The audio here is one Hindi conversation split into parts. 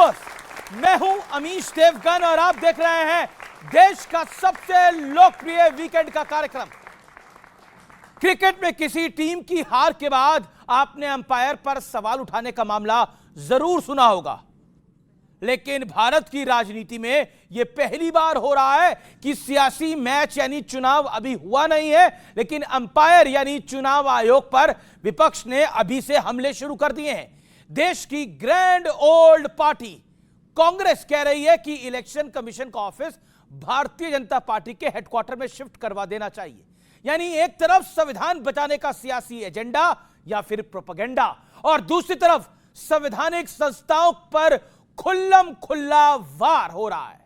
दोस्त, मैं हूं अमीश देवगन और आप देख रहे हैं देश का सबसे लोकप्रिय वीकेंड का कार्यक्रम। क्रिकेट में किसी टीम की हार के बाद आपने अंपायर पर सवाल उठाने का मामला जरूर सुना होगा, लेकिन भारत की राजनीति में यह पहली बार हो रहा है कि सियासी मैच यानी चुनाव अभी हुआ नहीं है, लेकिन अंपायर यानी चुनाव आयोग पर विपक्ष ने अभी से हमले शुरू कर दिए हैं। देश की ग्रैंड ओल्ड पार्टी कांग्रेस कह रही है कि इलेक्शन कमीशन का ऑफिस भारतीय जनता पार्टी के हेडक्वार्टर में शिफ्ट करवा देना चाहिए। यानी एक तरफ संविधान बचाने का सियासी एजेंडा या फिर प्रोपेगेंडा, और दूसरी तरफ संवैधानिक संस्थाओं पर खुल्लम खुल्ला वार हो रहा है।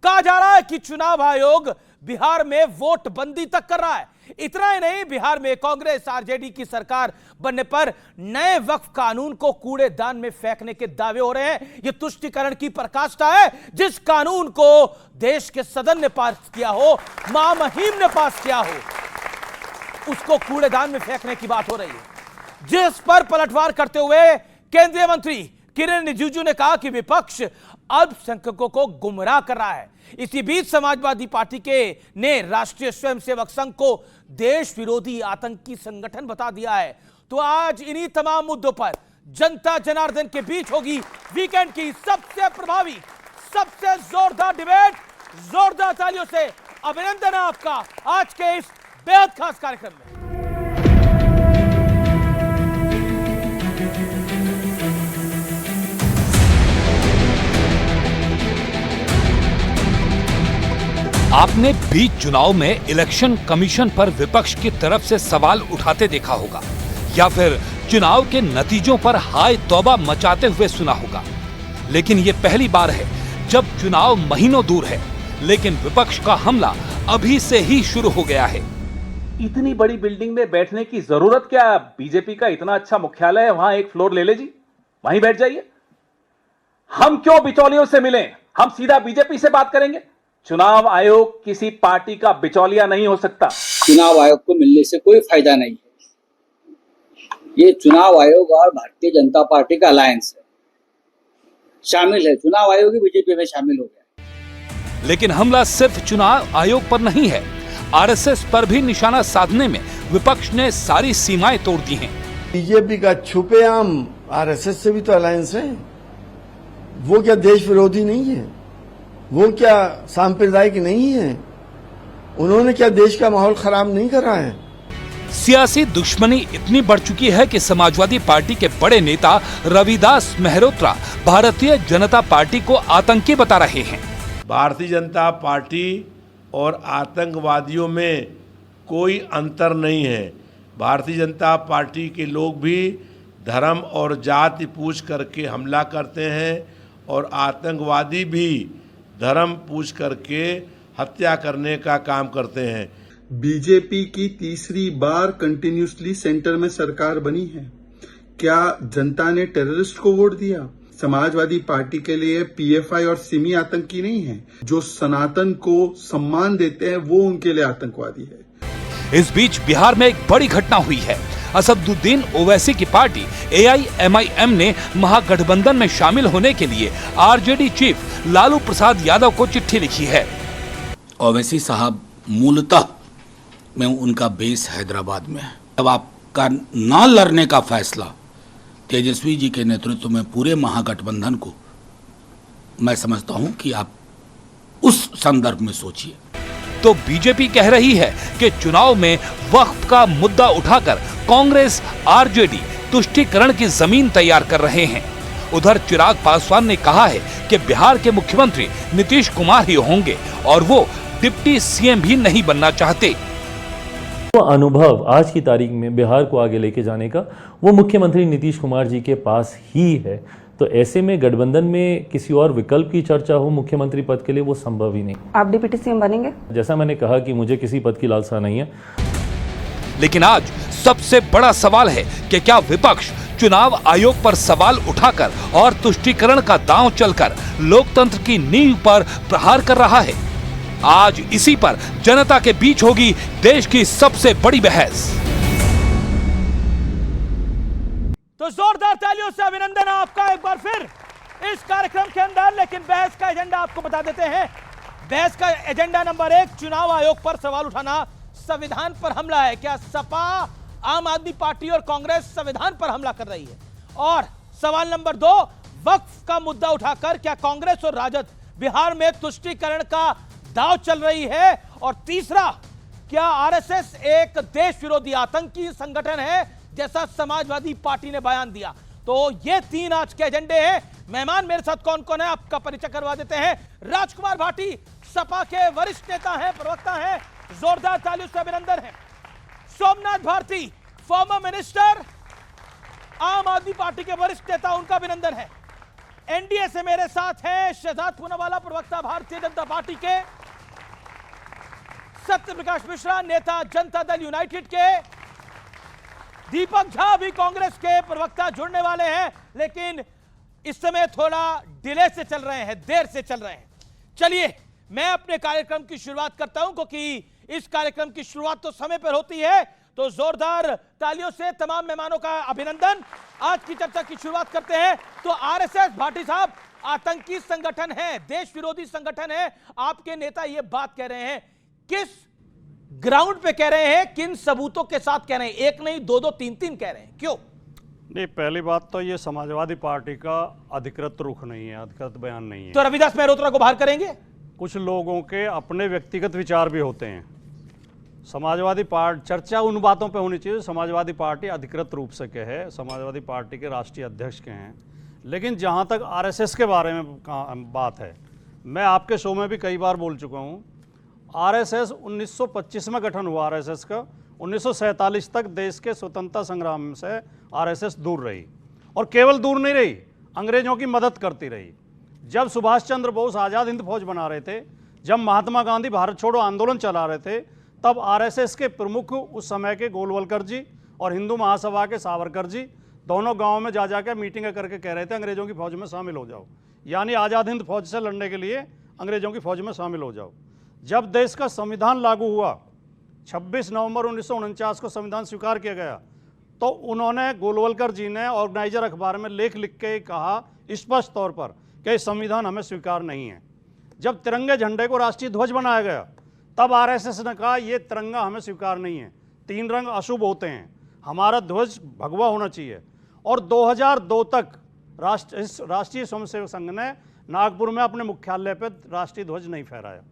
कहा जा रहा है कि चुनाव आयोग बिहार में वोट बंदी तक कर रहा है। इतना ही नहीं, बिहार में कांग्रेस आरजेडी की सरकार बनने पर नए वक्फ कानून को कूड़ेदान में फेंकने के दावे हो रहे हैं। यह तुष्टीकरण की पराकाष्ठा है। जिस कानून को देश के सदन ने पास किया हो, महामहिम ने पास किया हो, उसको कूड़ेदान में फेंकने की बात हो रही है। जिस पर पलटवार करते हुए केंद्रीय मंत्री किरेन रिजिजू ने कहा कि विपक्ष अल्पसंख्यकों को गुमराह कर रहा है। इसी बीच समाजवादी पार्टी ने राष्ट्रीय स्वयंसेवक संघ को देश विरोधी आतंकी संगठन बता दिया है। तो आज इन्हीं तमाम मुद्दों पर जनता जनार्दन के बीच होगी वीकेंड की सबसे प्रभावी, सबसे जोरदार डिबेट। जोरदार तालियों से अभिनंदन है आपका आज के इस बेहद खास कार्यक्रम में। आपने बीच चुनाव में इलेक्शन कमीशन पर विपक्ष की तरफ से सवाल उठाते देखा होगा, या फिर चुनाव के नतीजों पर हाय तौबा मचाते हुए सुना होगा। लेकिन ये पहली बार है जब चुनाव महीनों दूर है, लेकिन विपक्ष का हमला अभी से ही शुरू हो गया है। इतनी बड़ी बिल्डिंग में बैठने की जरूरत क्या? बीजेपी का इतना अच्छा मुख्यालय है, वहां एक फ्लोर ले ले जी, वहीं बैठ जाइए। हम क्यों बिचौलियों से मिलें? हम सीधा बीजेपी से बात करेंगे। चुनाव आयोग किसी पार्टी का बिचौलिया नहीं हो सकता। चुनाव आयोग को मिलने से कोई फायदा नहीं है। ये चुनाव आयोग और भारतीय जनता पार्टी का अलायंस है, शामिल है। चुनाव आयोग ही बीजेपी में शामिल हो गया। लेकिन हमला सिर्फ चुनाव आयोग पर नहीं है, आरएसएस पर भी निशाना साधने में विपक्ष ने सारी सीमाएं तोड़ दी हैं। बीजेपी का छुपेआम आरएसएस से भी तो अलायंस है। वो क्या देश विरोधी नहीं है? वो क्या सांप्रदायिक नहीं है? उन्होंने क्या देश का माहौल खराब नहीं कर रहा है? सियासी दुश्मनी इतनी बढ़ चुकी है कि समाजवादी पार्टी के बड़े नेता रविदास मेहरोत्रा भारतीय जनता पार्टी को आतंकी बता रहे हैं। भारतीय जनता पार्टी और आतंकवादियों में कोई अंतर नहीं है। भारतीय जनता पार्टी के लोग भी धर्म और जाति पूछ करके हमला करते हैं, और आतंकवादी भी धर्म पूछ करके हत्या करने का काम करते हैं। बीजेपी की तीसरी बार कंटिन्यूसली सेंटर में सरकार बनी है। क्या जनता ने टेररिस्ट को वोट दिया? समाजवादी पार्टी के लिए पीएफआई और सिमी आतंकी नहीं है। जो सनातन को सम्मान देते हैं वो उनके लिए आतंकवादी है। इस बीच बिहार में एक बड़ी घटना हुई है। असदुद्दीन ओवैसी की पार्टी AIMIM ने महागठबंधन में शामिल होने के लिए आरजेडी चीफ लालू प्रसाद यादव को चिट्ठी लिखी है। ओवैसी साहब मूलतः में उनका बेस हैदराबाद में है। अब आपका ना लड़ने का फैसला तेजस्वी जी के नेतृत्व में पूरे महागठबंधन को, मैं समझता हूं कि आप उस संदर्भ में सोचिए। तो बीजेपी कह रही है कि चुनाव में वक्फ का मुद्दा उठाकर कांग्रेस आरजेडी तुष्टीकरण की जमीन तैयार कर रहे हैं। उधर चिराग पासवान ने कहा है कि बिहार के मुख्यमंत्री नीतीश कुमार ही होंगे और वो डिप्टी सीएम भी नहीं बनना चाहते। वो अनुभव आज की तारीख में बिहार को आगे लेके जाने का वो मुख्यमंत्री नीतीश कुमार जी के पास ही है। तो ऐसे में गठबंधन में किसी और विकल्प की चर्चा हो मुख्यमंत्री पद के लिए, वो संभव ही नहीं। आप डिप्टी सीएम बनेंगे? जैसा मैंने कहा कि मुझे किसी पद की लालसा नहीं है। लेकिन आज सबसे बड़ा सवाल है कि क्या विपक्ष चुनाव आयोग पर सवाल उठाकर और तुष्टीकरण का दांव चलकर लोकतंत्र की नींव पर प्रहार कर रहा है? आज इसी पर जनता के बीच होगी देश की सबसे बड़ी बहस। तो जोरदार तालियों से अभिनंदन आपका एक बार फिर इस कार्यक्रम के अंदर। लेकिन बहस का एजेंडा आपको बता देते हैं। बहस का एजेंडा नंबर 1, चुनाव आयोग पर सवाल उठाना संविधान पर हमला है। क्या सपा, आम आदमी पार्टी और कांग्रेस संविधान पर हमला कर रही है? और सवाल नंबर 2, वक्फ का मुद्दा उठाकर क्या कांग्रेस और राजद बिहार में तुष्टीकरण का दांव चल रही है? और तीसरा, क्या आरएसएस एक देश विरोधी आतंकी संगठन है जैसा समाजवादी पार्टी ने बयान दिया? तो ये 3 आज के एजेंडे हैं। मेहमान मेरे साथ कौन कौन है आपका परिचय करवा देते हैं। राजकुमार भाटी सपा के वरिष्ठ नेता हैं, प्रवक्ता हैं, जोरदार तालियों से अभिनंदन है। सोमनाथ भारती फॉर्मर मिनिस्टर, आम आदमी पार्टी के वरिष्ठ नेता, उनका अभिनंदन है। एनडीए से मेरे साथ हैं शहजाद पूनावाला, प्रवक्ता भारतीय जनता पार्टी के, सत्य प्रकाश मिश्रा नेता जनता दल यूनाइटेड के, दीपक झा भी कांग्रेस के प्रवक्ता जुड़ने वाले हैं, लेकिन इस समय थोड़ा डिले से चल रहे हैं, देर से चल रहे हैं। चलिए मैं अपने कार्यक्रम की शुरुआत करता हूं, क्योंकि इस कार्यक्रम की शुरुआत तो समय पर होती है। तो जोरदार तालियों से तमाम मेहमानों का अभिनंदन। आज की चर्चा की शुरुआत करते हैं। तो आरएसएस, भाटी साहब, आतंकी संगठन है, देश विरोधी संगठन है, आपके नेता ये बात कह रहे हैं, किस ग्राउंड पे कह रहे हैं, किन सबूतों के साथ कह रहे हैं? एक नहीं, 2-2, 3-3 कह रहे हैं, क्यों? नहीं, पहली बात तो ये समाजवादी पार्टी का अधिकृत रुख नहीं है, अधिकृत बयान नहीं है। तो रविदास मेहरोत्रा को बाहर करेंगे? कुछ लोगों के अपने व्यक्तिगत विचार भी होते हैं। समाजवादी पार्टी, चर्चा उन बातों पे होनी चाहिए समाजवादी पार्टी अधिकृत रूप से कहे, समाजवादी पार्टी के राष्ट्रीय अध्यक्ष के हैं। लेकिन जहाँ तक आरएसएस के बारे में बात है, मैं आपके शो में भी कई बार बोल चुका हूँ, आरएसएस 1925 में गठन हुआ आरएसएस का। 1947 तक देश के स्वतंत्रता संग्राम से आरएसएस दूर रही, और केवल दूर नहीं रही, अंग्रेजों की मदद करती रही। जब सुभाष चंद्र बोस आज़ाद हिंद फौज बना रहे थे, जब महात्मा गांधी भारत छोड़ो आंदोलन चला रहे थे, तब आरएसएस के प्रमुख उस समय के गोलवलकर जी और हिंदू महासभा के सावरकर जी दोनों गाँव में जा जाकर मीटिंगें करके कह रहे थे अंग्रेजों की फौज में शामिल हो जाओ, यानी आज़ाद हिंद फौज से लड़ने के लिए अंग्रेजों की फौज में शामिल हो जाओ। जब देश का संविधान लागू हुआ, 26 नवंबर 1949 को संविधान स्वीकार किया गया, तो उन्होंने, गोलवलकर जी ने ऑर्गेनाइजर अखबार में लेख लिख के कहा स्पष्ट तौर पर कि संविधान हमें स्वीकार नहीं है। जब तिरंगे झंडे को राष्ट्रीय ध्वज बनाया गया, तब आरएसएस ने कहा ये तिरंगा हमें स्वीकार नहीं है, 3 रंग अशुभ होते हैं, हमारा ध्वज भगवा होना चाहिए। और 2002 तक राष्ट्रीय स्वयंसेवक संघ ने नागपुर में अपने मुख्यालय पर राष्ट्रीय ध्वज नहीं फहराया।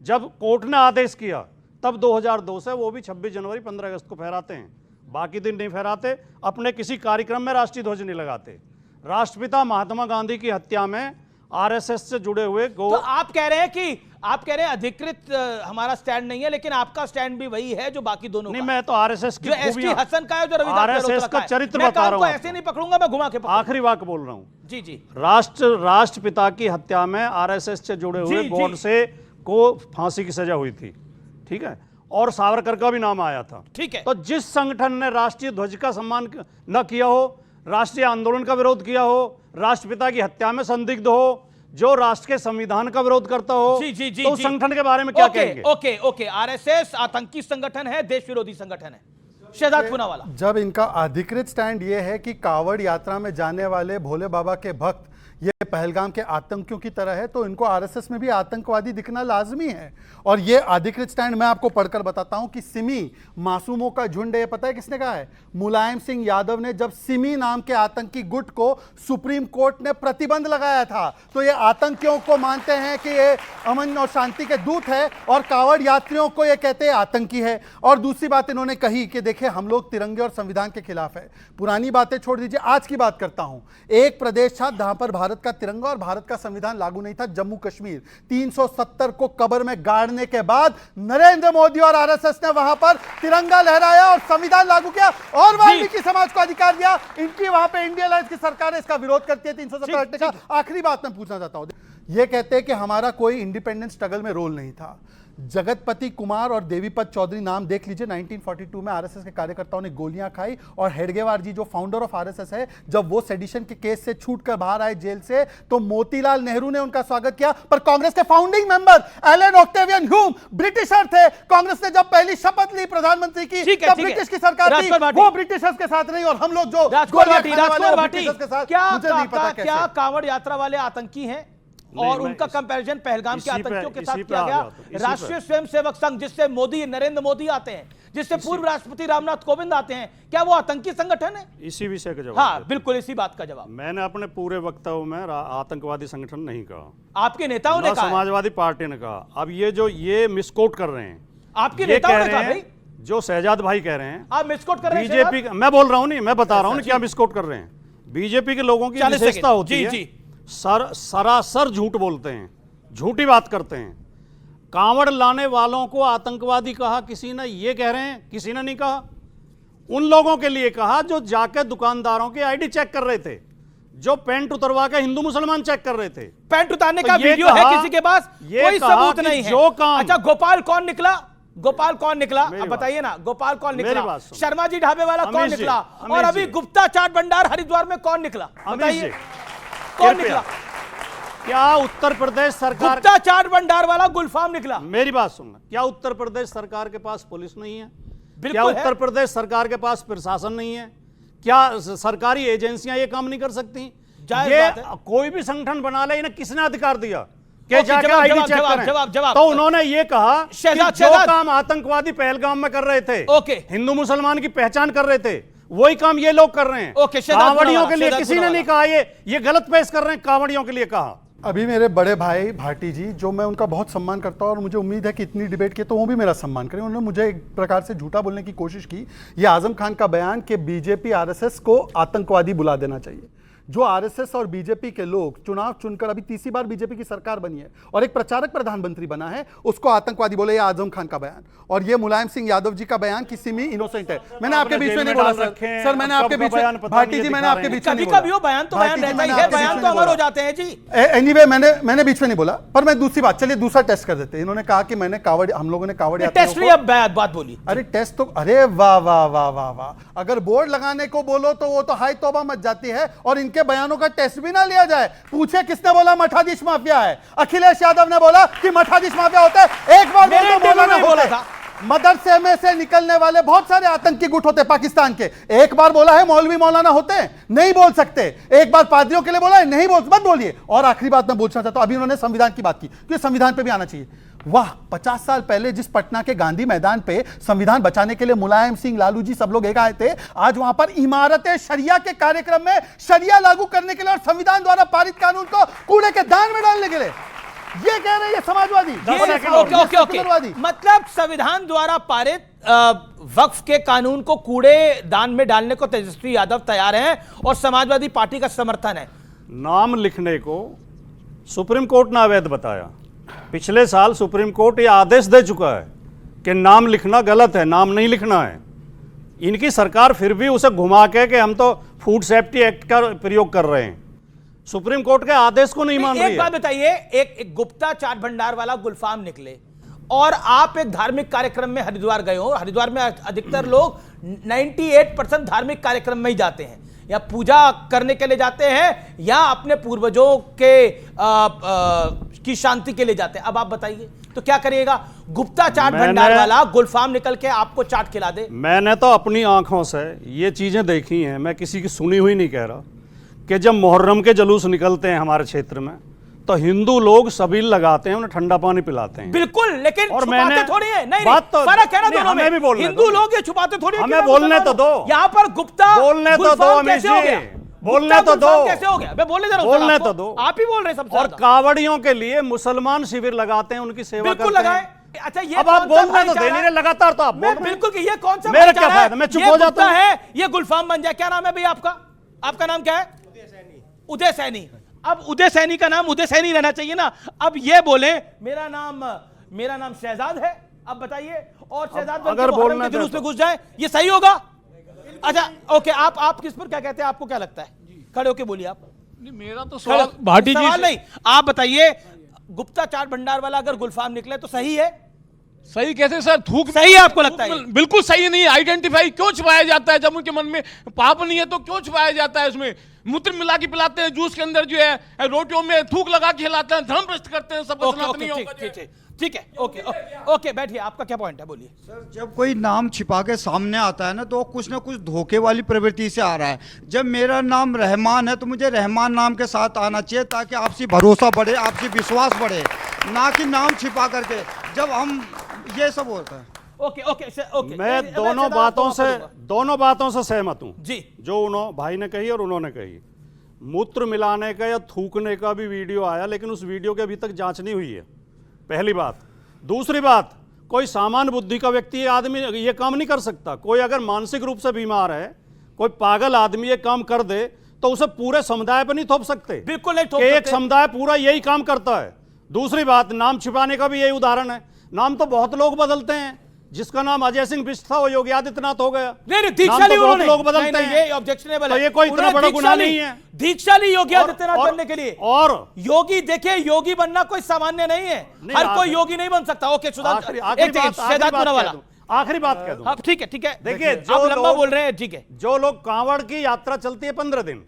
जब कोर्ट ने आदेश किया, तब 2002 से वो भी 26 जनवरी 15 अगस्त को फहराते हैं, बाकी दिन नहीं फहराते। अपने किसी कार्यक्रम में राष्ट्रीय ध्वज नहीं लगाते। राष्ट्रपिता महात्मा गांधी की हत्या में आरएसएस से जुड़े हुए तो आप कह रहे हैं अधिकृत हमारा स्टैंड नहीं है, लेकिन आपका स्टैंड भी वही है जो बाकी दोनों नहीं, का। मैं तो आरएसएस की जो एसटी हसन का है, जो रविदास आरएसएस का चरित्र बता रहा हूं, ऐसे नहीं पकड़ूंगा मैं, घुमा के आखिरी वाक्य बोल रहा हूं। जी जी। राष्ट्रपिता की हत्या में आरएसएस से जुड़े हुए गोडसे को फांसी की सजा हुई थी, ठीक है, और सावरकर का भी नाम आया था, ठीक है। तो जिस संगठन ने राष्ट्रीय ध्वज का सम्मान न किया हो, राष्ट्रीय आंदोलन का विरोध किया हो, राष्ट्रपिता की हत्या में संदिग्ध हो, जो राष्ट्र के संविधान का विरोध करता हो, जी जी जी, तो उस संगठन के बारे में क्या कहेंगे? ओके, आरएसएस आतंकी संगठन है, देश विरोधी संगठन है। शहजाद पूनावाला, जब इनका अधिकृत स्टैंड ये है कि कावड़ यात्रा में जाने वाले भोले बाबा के भक्त ये पहलगाम के आतंकियों की तरह है, तो इनको आरएसएस में भी आतंकवादी दिखना लाजमी है। और ये अधिकृत स्टैंड मैं आपको पढ़कर बताता हूं कि सिमी मासूमों का झुंड है। पता है किसने कहा है? मुलायम सिंह यादव ने, जब सिमी नाम के आतंकी गुट को सुप्रीम कोर्ट ने प्रतिबंध लगाया था। तो ये आतंकियों को मानते हैं कि ये अमन और शांति के दूत है, और कावड़ यात्रियों को ये कहते हैं आतंकी है। और दूसरी बात इन्होंने कही कि देखिए हम लोग तिरंगे और संविधान के खिलाफ है। पुरानी बातें छोड़ दीजिए, आज की बात करता हूं। एक प्रदेश था जहां पर भारत का तिरंगा और भारत का संविधान लागू नहीं था, जम्मू कश्मीर। 370 को कब्र में गाड़ने के बाद नरेंद्र मोदी और आरएसएस ने वहां पर तिरंगा लहराया और संविधान लागू किया और वाल्मीकि समाज को अधिकार दिया। इनकी वहां पे इंडिया अलायंस की सरकार इसका विरोध करती है 370 हटने का। आखिरी बात मैं पूछना चाहता हूं, ये कहते हैं कि हमारा कोई इंडिपेंडेंस स्ट्रगल में रोल नहीं था। जगतपति कुमार और देवीपत चौधरी नाम देख लीजिए। 1942 में आरएसएस के कार्यकर्ताओं ने गोलियां खाई और हेडगेवार जी जो फाउंडर ऑफ आरएसएस है, जब वो सेडिशन के केस से छूटकर बाहर आए जेल से, तो मोतीलाल नेहरू ने उनका स्वागत किया। पर कांग्रेस के founding member Allan Octavian Hume Britisher थे। कांग्रेस ने जब पहली शपथ ली प्रधानमंत्री की, तब ब्रिटिश की सरकार थी, वो ब्रिटिशर्स के साथ नहीं, और हम लोग जो क्या कांवड़ यात्रा वाले आतंकी हैं? और उनका कंपैरिजन पहलगाम के आतंकियों के साथ किया गया। राष्ट्रीय स्वयंसेवक संघ, जिससे मोदी, नरेंद्र मोदी आते हैं, जिससे पूर्व राष्ट्रपति रामनाथ कोविंद आते हैं, क्या वो आतंकी संगठन है? इसी विषय का जवाब। हाँ, बिल्कुल इसी बात का जवाब। मैंने अपने पूरे वक्तव्य में आतंकवादी संगठन नहीं कहा। आपके नेताओं ने कहा, समाजवादी पार्टी ने कहा। अब ये मिसकोट कर रहे हैं, आपके नेताओं ने कहा भाई, जो शहजाद भाई कह रहे हैं आप मिसकोट कर रहे हैं। बीजेपी, मैं बोल रहा हूं, नहीं मैं बता रहा हूं क्या मिसकोट कर रहे हैं। बीजेपी के लोगों की विशेषता होती है सरासर झूठ बोलते हैं, झूठी बात करते हैं। कांवड़ लाने वालों को आतंकवादी कहा किसी ने, ये कह रहे हैं, किसी ने नहीं कहा। उन लोगों के लिए कहा जो जाके दुकानदारों के आईडी चेक कर रहे थे, जो पैंट उतरवा के हिंदू मुसलमान चेक कर रहे थे। पैंट उतारने का वीडियो है किसी के पास? कोई सबूत नहीं है। जो काम, अच्छा, गोपाल कौन निकला? गोपाल कौन निकला? अब बताइए ना, गोपाल कौन निकला? शर्मा जी ढाबे वाला कौन निकला? और अभी गुप्ता चाट भंडार हरिद्वार में कौन निकला? बताइए कौन निकला? क्या उत्तर प्रदेश सरकार, गुप्ता चाट भंडार वाला गुलफाम निकला? मेरी बात सुनना, क्या उत्तर प्रदेश सरकार के पास पुलिस नहीं है? क्या बिल्कुल उत्तर प्रदेश सरकार के पास प्रशासन नहीं है? क्या सरकारी एजेंसियां ये काम नहीं कर सकती? ये कोई भी संगठन बना ले, इन्हें किसने अधिकार दिया कि जाकर आईडी चेक करें? तो उन्होंने ये कहा कि जो काम आतंकवादी पहलगाम में कर रहे थे, हिंदू मुसलमान की पहचान कर रहे थे, वही काम ये लोग कर रहे हैं। कांवड़ियों के लिए किसी ने नहीं कहा, ये गलत पेश कर रहे हैं। कांवड़ियों के लिए कहा। अभी मेरे बड़े भाई भाटी जी, जो मैं उनका बहुत सम्मान करता हूं और मुझे उम्मीद है कि इतनी डिबेट की तो वो भी मेरा सम्मान करें, उन्होंने मुझे एक प्रकार से झूठा बोलने की कोशिश की। ये आजम खान का बयान कि बीजेपी आरएसएस को आतंकवादी बुला देना चाहिए। जो आरएसएस और बीजेपी के लोग चुनाव चुनकर, अभी तीसरी बार बीजेपी की सरकार बनी है और एक प्रचारक प्रधानमंत्री बना है, उसको आतंकवादी बोले। ये आजम खान का बयान और ये मुलायम सिंह यादव जी का बयान कि सिमी इनोसेंट है। मैंने आपके बीच में नहीं बोला सर, मैंने आपके बीच में, भाटी जी मैंने आपके बीच में नहीं बोला। कभी बयान तो बयान रहता ही है, बयान तो अमर हो जाते हैं जी। एनीवे मैंने बीच में नहीं बोला, पर मैं दूसरी बात, चलिए दूसरा टेस्ट कर देते हैं। इन्होंने कहा कि मैंने कावड़, हम लोगों ने कावड़ टेस्ट लिया, बात बोली। अरे टेस्ट तो, अरे वाह वाह वाह वाह वाह, अगर बोर्ड लगाने को बोलो तो वो तो हाई तौबा मच जाती है। और इनके बयानों का टेस्ट भी ना लिया जाए। पूछे किसने बोला मठाधीश माफिया है? अखिलेश यादव ने बोला कि मठाधीश माफिया होता है। एक बार बोला था, मदरसे में से निकलने वाले बहुत सारे आतंकी गुट होते पाकिस्तान के। एक बार बोला है मौलवी मौलाना होते हैं, नहीं बोल सकते। एक बार पादरियों के लिए बोला है, नहीं बोल, मत बोलिए। और आखिरी बात मैं पूछना चाहता हूं, अभी उन्होंने संविधान की बात की, क्योंकि संविधान पे भी आना चाहिए। वाह, 50 साल पहले जिस पटना के गांधी मैदान पे संविधान बचाने के लिए मुलायम सिंह, लालू जी सब लोग एक आए थे, आज वहां पर इमारत शरिया के कार्यक्रम में शरिया लागू करने के लिए और संविधान द्वारा पारित कानून को कूड़े के दान में डालने के लिए ये कह रहे हैं समाजवादी। मतलब संविधान द्वारा पारित वक्फ के कानून को कूड़े दान में डालने को तेजस्वी यादव तैयार हैं और समाजवादी पार्टी का समर्थन है। नाम लिखने को सुप्रीम कोर्ट ने अवैध बताया। पिछले साल सुप्रीम कोर्ट ये आदेश दे चुका है कि नाम लिखना गलत है, नाम नहीं लिखना है। इनकी सरकार फिर भी उसे घुमा के कि हम तो फूड सेफ्टी एक्ट का प्रयोग कर रहे हैं, सुप्रीम कोर्ट के आदेश को नहीं मान रही है। एक बात बताइए, एक गुप्ता चाट भंडार वाला गुलफाम निकले और आप एक धार्मिक कार्यक्रम में हरिद्वार गए हो। हरिद्वार में अधिकतर लोग 98% धार्मिक कार्यक्रम में ही जाते हैं, या पूजा करने के लिए जाते हैं या अपने पूर्वजों के की शांति के लिए जाते हैं। अब आप बताइए तो क्या करिएगा? गुप्ता चाट भंडार वाला गुलफाम निकल के आपको चाट खिला दे। मैंने तो अपनी आंखों से ये चीजें देखी हैं, मैं किसी की सुनी हुई नहीं कह रहा, कि जब मुहर्रम के जुलूस निकलते हैं हमारे क्षेत्र में तो हिंदू लोग सबील लगाते हैं, उन्हें ठंडा पानी पिलाते हैं। बिल्कुल, लेकिन और छुपाते थोड़ी है। नहीं, बात तो फर्क है ना दोनों में। भी बोलने हिंदू लोग ये छुपाते थोड़ी है। हमें बोलने तो दो, यहाँ पर गुप्ता बोलने तो दो, अमित जी बोलने तो दो। कैसे हो गया? मैं बोलने दे रहा हूं, बोलने तो दो। आप ही बोल रहे हैं सबसे। और कावड़ियों के लिए मुसलमान शिविर लगाते हैं, उनकी सेवा करते हैं। बिल्कुल लगाए। अच्छा, ये अब आप बोलने तो दे नहीं रहे लगातार, तो आप बोल रहे हैं। बिल्कुल कि ये कौन सा मेरा क्या फायदा, मैं चुप हो जाता हूं। है ये गुलफाम बन जाए। क्या नाम है भैया आपका? आपका नाम क्या है? उदय सैनी। अब उदय सैनी का नाम उदय सैनी रहना चाहिए ना। अब ये बोले मेरा नाम शहजाद है। अब बताइए, और शहजाद अगर बोलने के जुलूस में घुस जाए, ये सही होगा? अच्छा ओके, आप किस पर क्या कहते हैं? आपको क्या लगता है? खड़े होके बोलिए आप। मेरा तो सवाल भाटी जी सवाल नहीं, आप बताइए, गुप्ता चाट भंडार वाला अगर गुलफाम निकले तो सही है? सही कैसे सर? थूक सही है आपको लगता है? बिल्कुल सही नहीं है। आइडेंटिफाई क्यों छुपाया जाता है? जब उनके मन में पाप नहीं है तो क्यों छुपाया जाता है? उसमें मूत्र मिला के पिलाते हैं, जूस के अंदर जो है रोटियों में थूक लगा के खिलाते हैं, धर्म भ्रष्ट करते हैं सबको। ठीक है, ओके, बैठिए। आपका क्या पॉइंट है, बोलिए। सर, जब कोई नाम छिपा के सामने आता है ना, तो कुछ ना कुछ धोखे वाली प्रवृत्ति से आ रहा है। जब मेरा नाम रहमान है तो मुझे रहमान नाम के साथ आना चाहिए, ताकि आपसी भरोसा बढ़े, आपसी विश्वास बढ़े, ना कि नाम छिपा करके। जब हम ये सब होता है। ओके। मैं दोनों बातों से सहमत हूं जी, जो भाई ने कही और उन्होंने कही। मूत्र मिलाने का या थूकने का भी वीडियो आया, लेकिन उस वीडियो की अभी तक जांच नहीं हुई है, पहली बात। दूसरी बात, कोई सामान्य बुद्धि का व्यक्ति आदमी ये काम नहीं कर सकता। कोई अगर मानसिक रूप से बीमार है, कोई पागल आदमी ये काम कर दे, तो उसे पूरे समुदाय पर नहीं थोप सकते। बिल्कुल नहीं थोप सकते। एक समुदाय पूरा यही काम करता है। दूसरी बात, नाम छिपाने का भी यही उदाहरण है। नाम तो बहुत लोग बदलते हैं। जिसका नाम अजय सिंह बिष्ट था वो योगी आदित्यनाथ हो गया। नहीं, दीक्षाली तो उन्होंने, लोग बदलते हैं। ये ऑब्जेक्शनेबल है। तो ये कोई इतना बड़ा गुनाह नहीं है। दीक्षाली योगी आदित्यनाथ बनने के लिए। और योगी, देखिए, योगी बनना कोई सामान्य नहीं है। हर कोई योगी नहीं बन सकता। ओके, आखिरी बात कह दूं। ठीक है। देखिए, जो लंबा बोल रहे हैं, ठीक है। जो लोग कांवड़ की यात्रा चलती है 15 दिन,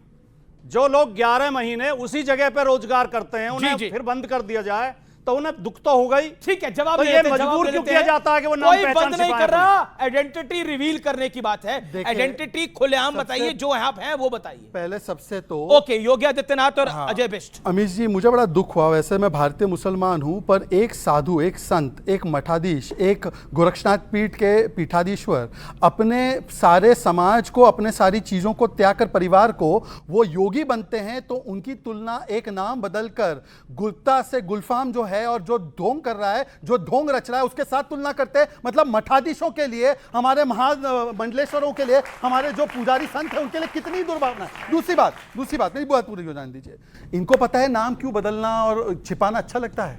जो लोग 11 महीने उसी जगह पर रोजगार करते हैं, उन्हें फिर बंद कर दिया जाए तो उन्हें दुख तो होगा ही। ठीक है, जवाब तो ये मजबूर क्यों किया जाता है कि वो नाम कोई बंद नहीं कर रहा। आइडेंटिटी रिवील करने की बात है। आइडेंटिटी खुलेआम बताइए, जो आप हैं वो बताइए। पहले सबसे तो ओके, योगी आदित्यनाथ और अजय बिष्ट। अमीश जी, मुझे बड़ा दुख हुआ। वैसे मैं भारतीय मुसलमान हूं, पर एक साधु, एक संत, एक मठाधीश, एक गोरक्षनाथ पीठ के पीठाधीश्वर अपने सारे समाज को, अपने सारी चीजों को त्याग कर परिवार को वो योगी बनते हैं, तो उनकी तुलना एक नाम बदलकर गुप्ता से गुलफाम जो है और जो ढोंग कर रहा है, जो ढोंग रच रहा है, उसके साथ तुलना करते हैं। मतलब मठाधीशों के लिए, हमारे महामंडलेश्वरों के लिए, हमारे जो पुजारी संत हैं, उनके लिए कितनी दुर्भावना है। दूसरी बात मेरी बात पूरी हो जाने दीजिए। इनको पता है नाम क्यों बदलना और छिपाना अच्छा लगता है।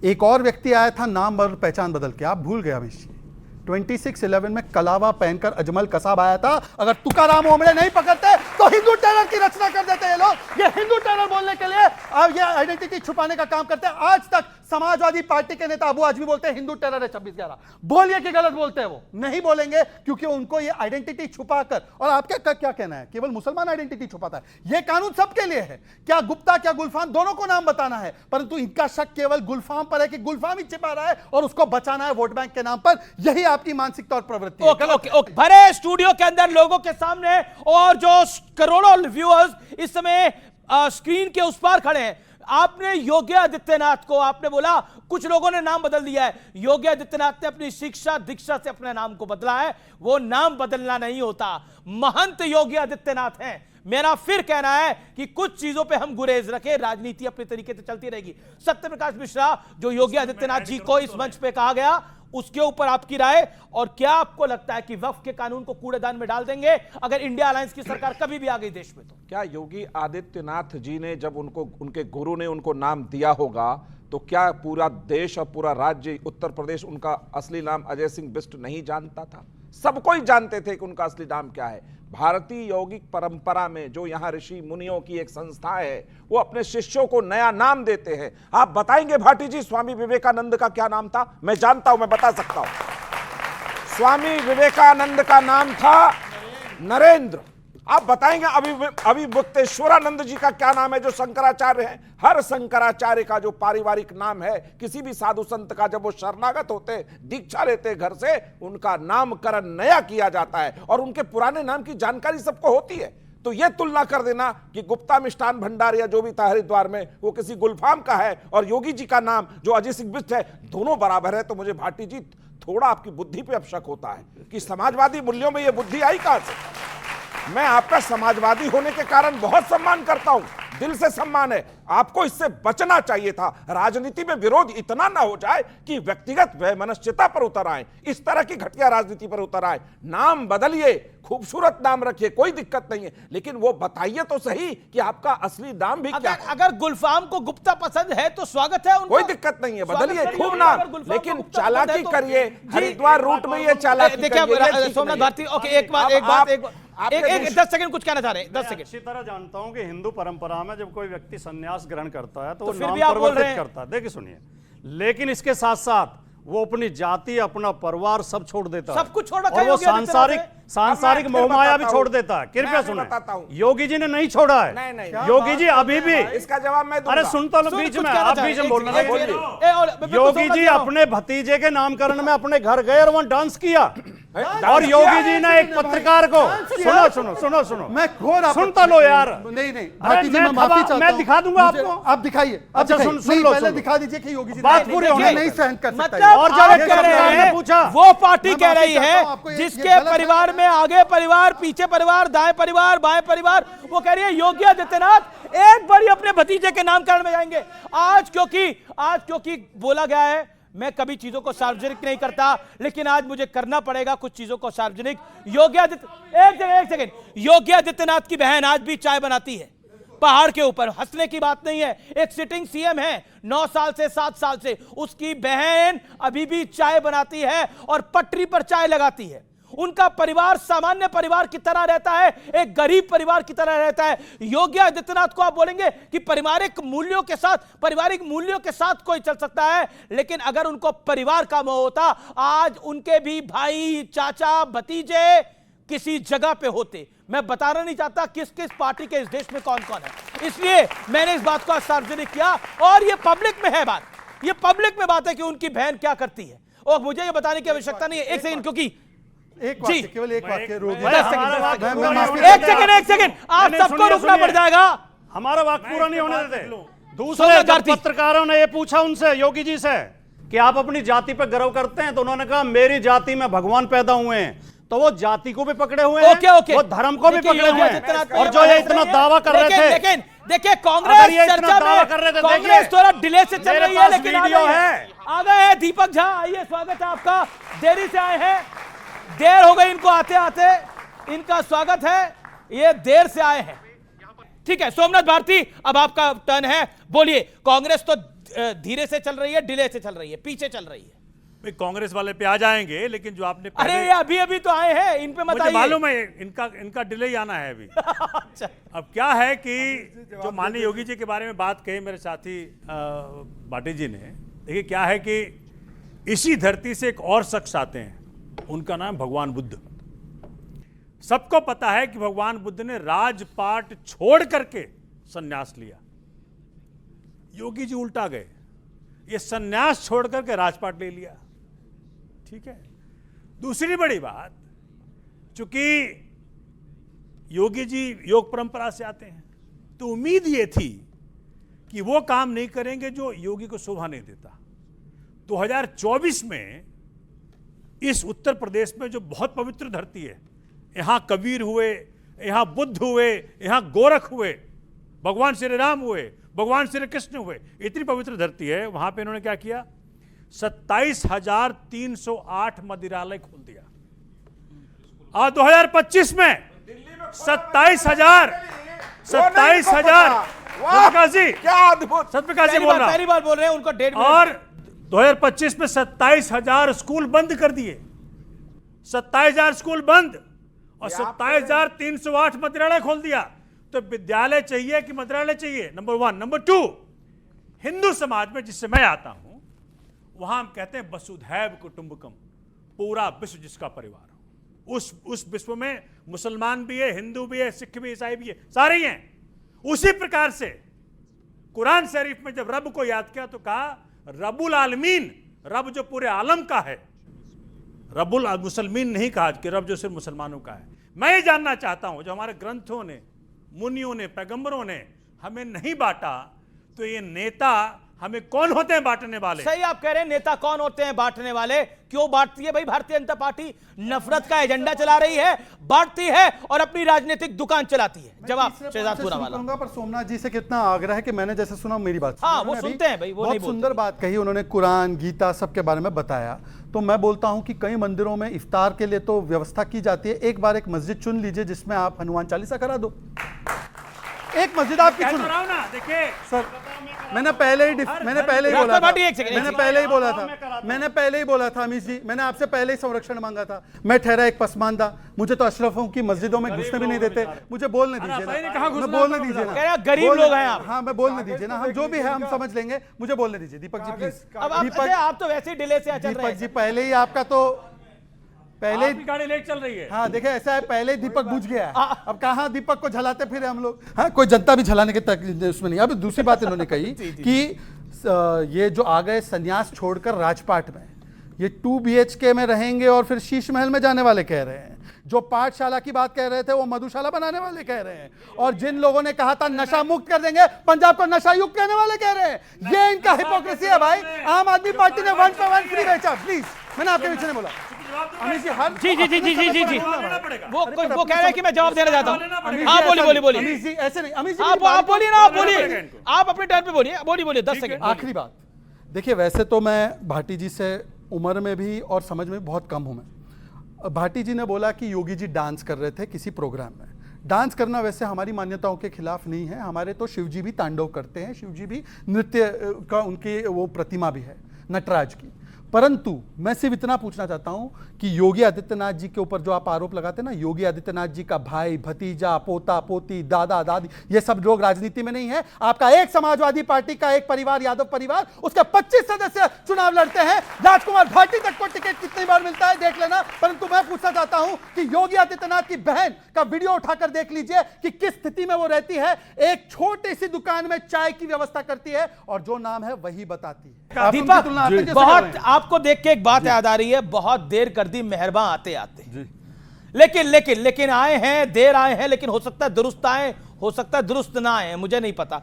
एक और व्यक्ति आया था नाम और पहचान बदल के, आप भूल गए अमीश जी। 26/11 में कलावा पहनकर अजमल कसाब आया था। अगर तुकाराम ओमड़े नहीं पकड़ते तो हिंदू टेरर की रचना कर देते ये लोग। ये हिंदू टेरर बोलने के लिए अब ये आइडेंटिटी छुपाने का काम करते हैं। आज तक समाजवादी पार्टी के नेता अबू आजमी बोलते हैं हिंदू टेरर है 26/11। बोलिए कि गलत बोलते हैं? वो नहीं बोलेंगे, क्योंकि उनको ये आइडेंटिटी छुपाकर। और आपका क्या कहना है, केवल मुसलमान आइडेंटिटी छुपाता है? ये कानून सबके लिए है। क्या गुप्ता, क्या गुलफाम, दोनों को नाम बताना है, परंतु इनका शक केवल गुलफाम पर है कि गुलफाम ही छिपा रहा है और उसको बचाना है वोट बैंक के नाम पर। यही आपकी मानसिकता और प्रवृत्ति है। ओके। भरे स्टूडियो के अंदर लोगों के सामने, और जो करोड़ों व्यूअर्स इस समय स्क्रीन के उस पार खड़े हैं, आपने योगी आदित्यनाथ को, आपने बोला कुछ लोगों ने नाम बदल दिया है। योगी आदित्यनाथ ने अपनी शिक्षा दीक्षा से अपने नाम को बदला है। वो नाम बदलना नहीं होता। महंत योगी आदित्यनाथ हैं। मेरा फिर कहना है कि कुछ चीजों पे हम गुरेज रखें, राजनीति अपने तरीके से चलती रहेगी। सत्यप्रकाश मिश्रा, जो योगी आदित्यनाथ जी को इस मंच पे कहा गया, उसके ऊपर आपकी राय, और क्या आपको लगता है कि वक्फ के कानून को कूड़ेदान में डाल देंगे अगर इंडिया अलायंस की सरकार कभी भी आ गई देश में? तो क्या योगी आदित्यनाथ जी ने जब उनके गुरु ने उनको नाम दिया होगा, तो क्या पूरा देश और पूरा राज्य उत्तर प्रदेश उनका असली नाम अजय सिंह बिष्ट नहीं जानता था? सब कोई जानते थे कि उनका असली नाम क्या है। भारतीय यौगिक परंपरा में जो यहाँ ऋषि मुनियों की एक संस्था है, वो अपने शिष्यों को नया नाम देते हैं। आप बताएंगे भाटी जी, स्वामी विवेकानंद का क्या नाम था? मैं जानता हूं, मैं बता सकता हूं। स्वामी विवेकानंद का नाम था नरेंद्र। आप बताएंगे अभिमुक्तेश्वरानंद जी का क्या नाम है, जो शंकराचार्य हैं? हर शंकराचार्य का जो पारिवारिक नाम है, किसी भी साधु संत का जब वो शरणागत होते, दीक्षा लेते घर से, उनका नामकरण नया किया जाता है और उनके पुराने नाम की जानकारी सबको होती है। तो ये तुलना कर देना कि गुप्ता मिष्ठान भंडार या जो भी था हरिद्वार में, वो किसी गुलफाम का है और योगी जी का नाम जो अजय सिंह बिष्ट है, दोनों बराबर है, तो मुझे भाटी जी थोड़ा आपकी बुद्धि पे अब शक होता है कि समाजवादी मूल्यों में ये बुद्धि आई कहां से। मैं आपका समाजवादी होने के कारण बहुत सम्मान करता हूं, दिल से सम्मान है। आपको इससे बचना चाहिए था। राजनीति में विरोध इतना ना हो जाए कि व्यक्तिगत वैमनस्यता पर उतर आए, इस तरह की घटिया राजनीति पर उतर आए। नाम बदलिए, खूबसूरत नाम रखिए, कोई दिक्कत नहीं है, लेकिन वो बताइए तो सही कि आपका असली नाम भी क्या है। अगर गुलफाम को गुप्ता पसंद है तो स्वागत है उनका। कोई दिक्कत नहीं है, बदलिए खूब नाम, लेकिन चालाकी करिए। हरिद्वार रूट में ये चालाकी देखिए सोमनाथ भारती। ओके, एक बात 10 सेकंड कुछ कहना चाह रहे हैं, 10 सेकंड। अच्छी तरह जानता हूं कि हिंदू परंपरा में जब कोई व्यक्ति संन्यास ग्रहण करता है तो फिर भी आप बोल रहे हैं। करता है। देखिए सुनिए, लेकिन इसके साथ साथ वो अपनी जाति, अपना परिवार सब छोड़ देता है, सब कुछ छोड़ रखा और है वो योगी आदित्यनाथ सांसारिक मैं मोहमाया भी बताता छोड़ हूं। देता है। कृपया मैं बताता हूं। सुने, योगी जी ने नहीं छोड़ा है। नहीं। योगी जी अभी भी, इसका जवाब मैं दूंगा। अरे सुन तो लो, सुन, बीच कुछ में कहना आप चाह बीच रहे में हैं, बोलना एक नहीं। मिनट। योगी जी अपने भतीजे के नामकरण में अपने घर गए और वहां डांस किया, और योगी जी ने एक पत्रकार को, सुनो, मैं घोर सुनता लो यार। नहीं अरे मैं माफी चाहता मैं हूं। दिखा दूंगा मुझे- आपको। आप दिखाइए। अच्छा, सुन लो, पहले सुन लो। दिखा दीजिए कि योगी जी बात ने- पूरी ये होने नहीं दो। सहन कर सकता मतलब ये। और जब आप एक कह रहे पत्रकार ने हैं, पूछा, वो पार्टी मैं कह माफी रही चाहता है हूं, आपको ये जिसके गलत परिवार में आगे परिवार, पीछे परिवार, दाएं परिवार, बाएं परिवार, वो कह रही है योगी आदित्यनाथ एक बारी अपने भतीजे के नामकरण में जाएंगे। आज क्योंकि बोला गया है, मैं कभी चीजों को सार्वजनिक नहीं करता, लेकिन आज मुझे करना पड़ेगा कुछ चीजों को सार्वजनिक। एक सेकंड, योगी आदित्यनाथ की बहन आज भी चाय बनाती है पहाड़ के ऊपर, हंसने की बात नहीं है। एक सिटिंग सीएम है 9 साल से 7 साल से, उसकी बहन अभी भी चाय बनाती है और पटरी पर चाय लगाती है। उनका परिवार सामान्य परिवार की तरह रहता है, एक गरीब परिवार की तरह रहता है। योगी आदित्यनाथ को आप बोलेंगे कि पारिवारिक मूल्यों के साथ कोई चल सकता है, लेकिन अगर उनको परिवार का मोह होता, आज उनके भी भाई, चाचा, भतीजे किसी जगह पे होते। मैं बताना नहीं चाहता किस किस पार्टी के इस देश में कौन कौन है, इसलिए मैंने इस बात को सार्वजनिक किया, और ये पब्लिक में है बात, ये पब्लिक में बात है कि उनकी बहन क्या करती है, और मुझे ये बताने की आवश्यकता नहीं है। एक सेकंड, क्योंकि एक वाक्य, केवल एक वाक्य रोक एक सेकंड, आप सबको रुकना पड़ जाएगा। हमारा वाक्य पूरा नहीं होने देते। दूसरे जब पत्रकारों ने ये पूछा उनसे, योगी जी से, कि आप अपनी जाति पर गर्व करते हैं, तो उन्होंने कहा मेरी जाति में भगवान पैदा हुए हैं। तो वो जाति को भी पकड़े हुए हैं, वो धर्म को भी पकड़े हुए हैं। और जो ये इतना दावा कर रहे थे, देखिए कांग्रेस चर्चा में, कांग्रेस थोड़ा डिले से चल रही है, लेकिन वीडियो है। आ गए हैं दीपक झा, आइए, स्वागत है आपका। देरी से आए हैं, देर हो गई इनको आते आते, इनका स्वागत है, ये देर से आए हैं। ठीक है, सोमनाथ भारती, अब आपका टर्न है, बोलिए। कांग्रेस तो धीरे से चल रही है, डिले से चल रही है, पीछे चल रही है। कांग्रेस वाले पे आ जाएंगे, लेकिन जो आपने अरे ये अभी तो आए हैं, इन पे मत आइए। मालूम है इनका डिले ही आना है अभी। अच्छा। अब क्या है कि जो माननीय योगी जी के बारे में बात कही मेरे साथी भाटी जी ने, देखिए क्या है कि इसी धरती से एक और शख्स आते हैं, उनका नाम भगवान बुद्ध। सबको पता है कि भगवान बुद्ध ने राजपाट छोड़ करके सन्यास लिया। योगी जी उल्टा गए, ये सन्यास छोड़ करके राजपाट ले लिया। ठीक है, दूसरी बड़ी बात, चूंकि योगी जी योग परंपरा से आते हैं, तो उम्मीद ये थी कि वो काम नहीं करेंगे जो योगी को शोभा नहीं देता। 2024 में इस उत्तर प्रदेश में जो बहुत पवित्र धरती है, यहां कबीर हुए, यहां बुद्ध हुए, यहां गोरख हुए, भगवान श्री राम हुए, भगवान श्री कृष्ण हुए, इतनी पवित्र धरती है, वहां पे इन्होंने क्या किया, 27,308 मंदिरालय खोल दिया। और 2025 में 27,000 सत्यप्रकाश जी, क्या अद्भुत, सत्यप्रकाश जी बोल रहा, पहली बार बोल रहे हैं, उनको डेट और 2025 में 27,000 स्कूल बंद कर दिए, 27,000 स्कूल बंद, और 27,308 मंदिरालय खोल दिया। तो विद्यालय चाहिए कि मंदिरालय चाहिए, नंबर 1। नंबर 2, हिंदू समाज में जिससे मैं आता हूं, वहां हम कहते हैं वसुधैव कुटुंबकम, पूरा विश्व जिसका परिवार हो। उस विश्व में मुसलमान भी है, हिंदू भी है, सिख भी, ईसाई भी है, सारे ही हैं। उसी प्रकार से कुरान शरीफ में जब रब को याद किया तो कहा रबुल आलमीन, रब जो पूरे आलम का है, रबुल मुसलमीन नहीं कहा कि रब जो सिर्फ मुसलमानों का है। मैं ये जानना चाहता हूं, जो हमारे ग्रंथों ने, मुनियों ने, पैगंबरों ने हमें नहीं बांटा, तो ये नेता हमें कौन होते हैं बांटने वाले? सही आप कह रहे हैं, नेता कौन होते हैं बांटने वाले? क्यों बांटती है भाई भारतीय जनता पार्टी? नफरत का एजेंडा चला रही है, बांटती है और अपनी राजनीतिक दुकान चलाती है। जवाब शहजादपुरा वाला। पर सोमनाथ जी से कितना आग्रह है कि मैंने जैसे सुना, मेरी बात हाँ, वो सुनते हैं भाई, वो नहीं बहुत सुंदर बात कही उन्होंने, कुरान, गीता सबके बारे में बताया। तो मैं बोलता हूं कि कई मंदिरों में इफ्तार के लिए तो व्यवस्था की जाती है, एक बार एक मस्जिद चुन लीजिए जिसमें आप हनुमान चालीसा करा दो, एक मस्जिद आपकी चुनो। देखिए सर मैंने पहले ही बोला था मैंने पहले ही बोला था अमीश जी, मैंने आपसे पहले ही संरक्षण मांगा था। मैं ठहरा एक पसमानदा, मुझे तो अशरफों की मस्जिदों में घुसने भी नहीं देते। मुझे बोलने दीजिए ना, मैं बोलने दीजिए ना, गरीब लोग हैं आप। हाँ मैं बोलने दीजिए ना, हम जो भी है हम समझ लेंगे, मुझे बोलने दीजिए। दीपक जी प्लीज। अब आप तो वैसे ही डिले से चल रहे हैं। दीपक जी पहले ही आपका तो पहले ही गाड़ी लेट चल रही है। हाँ देखे ऐसा है, पहले ही दीपक बुझ गया है। अब कहाँ दीपक को झलाते फिर हम लोग। हाँ कोई जनता भी झलाने के तक उसमें नहीं। अब दूसरी बात इन्होंने कही कि ये जो आ गए संन्यास छोड़कर राजपाट में, ये 2 BHK में रहेंगे और फिर शीश महल में जाने वाले कह रहे हैं। जो पाठशाला की बात कह रहे थे वो मधुशाला बनाने वाले कह रहे हैं। और जिन लोगों ने कहा था नशा मुक्त कर देंगे पंजाब को, नशा युक्त कहने वाले कह रहे हैं। ये इनका हिपोक्रेसी है भाई। आम आदमी पार्टी ने 1 पर 1 फ्री बेचा। प्लीज, मैंने आपके पीछे नहीं बोला। अमित जी हर जी वो कह रहे हैं कि मैं जवाब देना चाहता हूँ। हाँ बोलिए अमित जी ऐसे नहीं। अमित जी आप बोलिए ना, आप बोलिए, आप अपने टर्न पे बोलिए 10 सेकंड। आखिरी बात, देखिए वैसे तो मैं भाटी जी से उम्र में भी और समझ में बहुत कम हूं। मैं भाटी जी ने बोला कि योगी जी डांस कर रहे थे किसी प्रोग्राम में। डांस करना वैसे हमारी मान्यताओं के खिलाफ नहीं है। हमारे तो शिव जी भी तांडव करते हैं, शिव जी भी नृत्य का उनकी वो प्रतिमा भी है नटराज की। परंतु मैं सिर्फ इतना पूछना चाहता हूं कि योगी आदित्यनाथ जी के ऊपर जो आप आरोप लगाते हैं ना, योगी आदित्यनाथ जी का भाई, भतीजा, पोता, पोती, दादा, दादी, ये सब लोग राजनीति में नहीं है। आपका एक समाजवादी पार्टी का एक परिवार, यादव परिवार, उसके 25 सदस्य चुनाव लड़ते हैं। राजकुमार भाटी तक को टिकट कितनी बार मिलता है देख लेना। परंतु मैं पूछना चाहता हूं कि योगी आदित्यनाथ की बहन का वीडियो उठाकर देख लीजिए कि किस स्थिति में वो रहती है। एक छोटी सी दुकान में चाय की व्यवस्था करती है और जो नाम है वही बताती है। दीपक, बहुत आपको देख के एक बात याद आ रही है, बहुत देर कर दी मेहरबान आते आते। लेकिन आए हैं, देर आए हैं, लेकिन हो सकता है दुरुस्त आए, हो सकता है दुरुस्त ना आए, मुझे नहीं पता।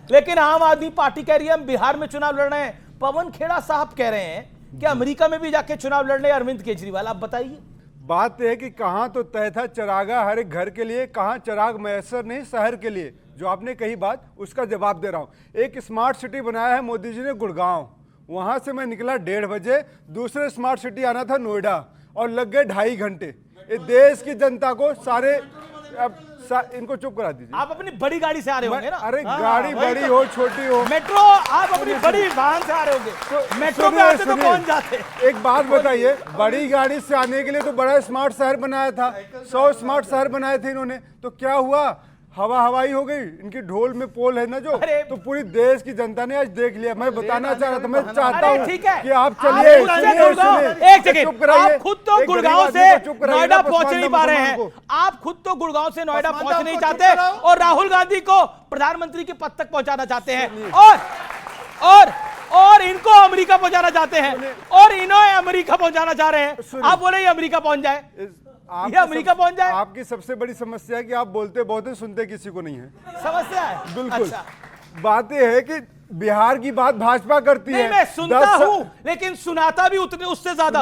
लेकिन आम आदमी पार्टी कह रही है हम बिहार में चुनाव लड़ रहे हैं। पवन खेड़ा साहब कह रहे हैं कि अमेरिका में भी जाके चुनाव लड़ रहे हैं अरविंद केजरीवाल। आप बताइए। बात यह है कि कहां तो तय था चरागा हर एक घर के लिए, कहां चराग मैसर नहीं शहर के लिए। जो आपने कही बात उसका जवाब दे रहा हूं। एक स्मार्ट सिटी बनाया है मोदी जी ने गुड़गांव, वहां से मैं निकला 1:30 बजे। दूसरे स्मार्ट सिटी आना था नोएडा और लग गए 2.5 घंटे। ये देश की जनता को सारे इनको चुप करा दीजिए। आप अपनी बड़ी गाड़ी से आ रहे होंगे ना? अरे गाड़ी बड़ी हो छोटी हो, मेट्रो, आप अपनी बड़ी वाहन से आ रहे होंगे। तो मेट्रो पे आते तो पहुंच जाते। एक बात बताइए, बड़ी गाड़ी से आने के लिए तो बड़ा स्मार्ट शहर बनाया था, 100 स्मार्ट शहर बनाए थे इन्होंने। तो क्या हुआ, हवाई हो गई। इनकी ढोल में पोल है ना जो, तो पूरी देश की जनता ने आज देख लिया। मैं बताना चाह रहा था, मैं चाहता हूं कि आप चलिए एक सेकंड। आप खुद तो गुड़गांव से नोएडा पहुंच नहीं पा रहे हैं। आप खुद तो गुड़गांव से नोएडा पहुंच नहीं चाहते और राहुल गांधी को प्रधानमंत्री के पद तक पहुंचाना चाहते हैं और इनको अमेरिका पहुंचाना चाहते हैं और इन्हें अमेरिका पहुंचाना चाह रहे हैं। आप बोले ये अमेरिका पहुंच जाए, ये अमेरिका पहुंच जाए। आपकी सबसे बड़ी समस्या है कि आप बोलते बहुत हैं, सुनते किसी को नहीं है। समस्या है बिल्कुल। बात यह है कि बिहार की बात भाजपा करती है। मैं सुनता हूं लेकिन सुनाता भी उतने उससे ज्यादा।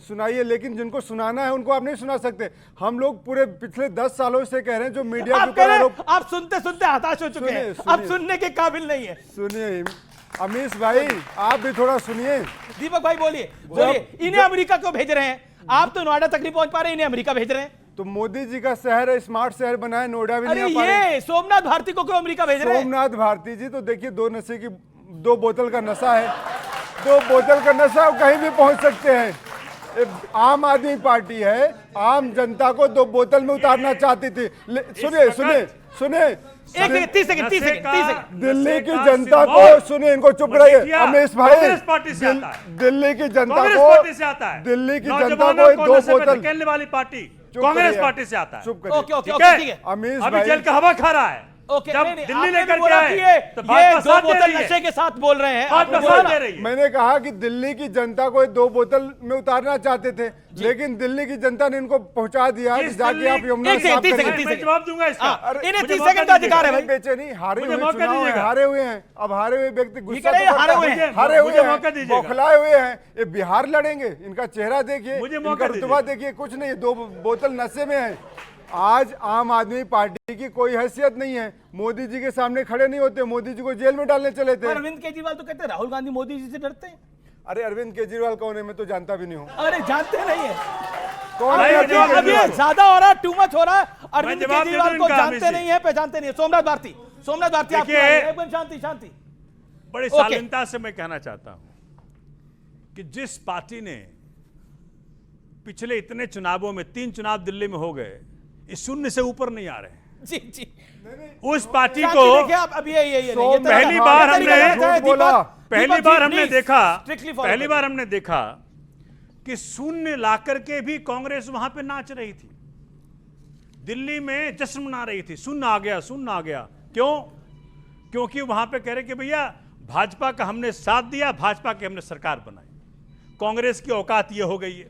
सुनाइए, लेकिन जिनको सुनाना है उनको आप नहीं सुना सकते। हम लोग पूरे पिछले 10 सालों से कह रहे हैं जो मीडिया आप सुनते सुनते हताश हो चुके हैं, अब सुनने के काबिल नहीं है। सुनिए अमीश भाई, आप भी थोड़ा सुनिए। दीपक भाई बोलिए। इन्हें अमेरिका क्यों भेज रहे हैं? आप तो नोएडा तक नहीं पहुंच पा रहे, इन्हें अमेरिका भेज रहे हैं। तो मोदी जी का शहर है, स्मार्ट शहर बनाया, नोएडा भी नहीं आ पा रहे। ये सोमनाथ भारती को क्यों अमेरिका भेज रहे हैं? सोमनाथ भारती जी तो देखिए 2 बोतल का नशा है, 2 बोतल का नशा कहीं भी पहुंच सकते हैं। आम आदमी पार्टी है, आम जनता को 2 बोतल में उतारना चाहती थी। सुनिए 30 सेकंड। दिल्ली की जनता को सुनिए, इनको चुप रहिए अमीश भाई। दिल्ली की जनता को, दिल्ली की जनता को 2 बोतल खेलने वाली पार्टी कांग्रेस पार्टी से आता है। चुप करिए अमीश भाई, जेल का हवा खा रहा है। जब दिल्ली लेकर के आए तो ये 2 बोतल नशे के साथ बोल रहे हैं। मैंने कहा कि दिल्ली की जनता को 2 बोतल में उतारना चाहते थे, लेकिन दिल्ली की जनता ने इनको पहुंचा दिया कि जाके आप यमुना जवाब दूंगा इसका। इन्हें 30 सेकंड का अधिकार है भाई। बेचे नहीं, हारे हुए हैं। अब हारे हुए व्यक्ति गुस्सा हारे हुए हैं, बौखलाए हुए हैं। ये बिहार लड़ेंगे, इनका चेहरा देखिए, इनका रुतबा देखिए, कुछ नहीं, 2 बोतल नशे में है। आज आम आदमी पार्टी की कोई हैसियत नहीं है, मोदी जी के सामने खड़े नहीं होते, मोदी जी को जेल में डालने चले थे। अरविंद केजरीवाल तो कहते हैं राहुल गांधी मोदी जी से डरते हैं। अरे अरविंद केजरीवाल कौन है, मैं तो जानता भी नहीं हूँ। अरे जानते नहीं है कौन है? अब ये ज्यादा हो रहा है, टू मच हो रहा है। अरविंद केजरीवाल को जानते नहीं है, पहचानते नहीं है। सोमनाथ भारती सोमनाथ भारती आपकी देखिए, बारी है। एकदम शांति शांति। बड़ी ओके। शालीनता से मैं कहना चाहता हूं कि जिस पार्टी ने पिछले इतने चुनावों में 3 चुनाव दिल्ली में हो गए, इस शून्य से ऊपर नहीं आ रहे हैं। जी जी, उस पार्टी शांति को देखिए आप, अब ये पहली बार हमने देखा कि शून्य लाकर के भी कांग्रेस वहां पे नाच रही थी, दिल्ली में जश्न मना रही थी। शून्य आ गया, शून्य आ गया। क्यों? क्योंकि वहां पे कह रहे कि भैया भाजपा का हमने साथ दिया, भाजपा की हमने सरकार बनाई। कांग्रेस की औकात ये हो गई है।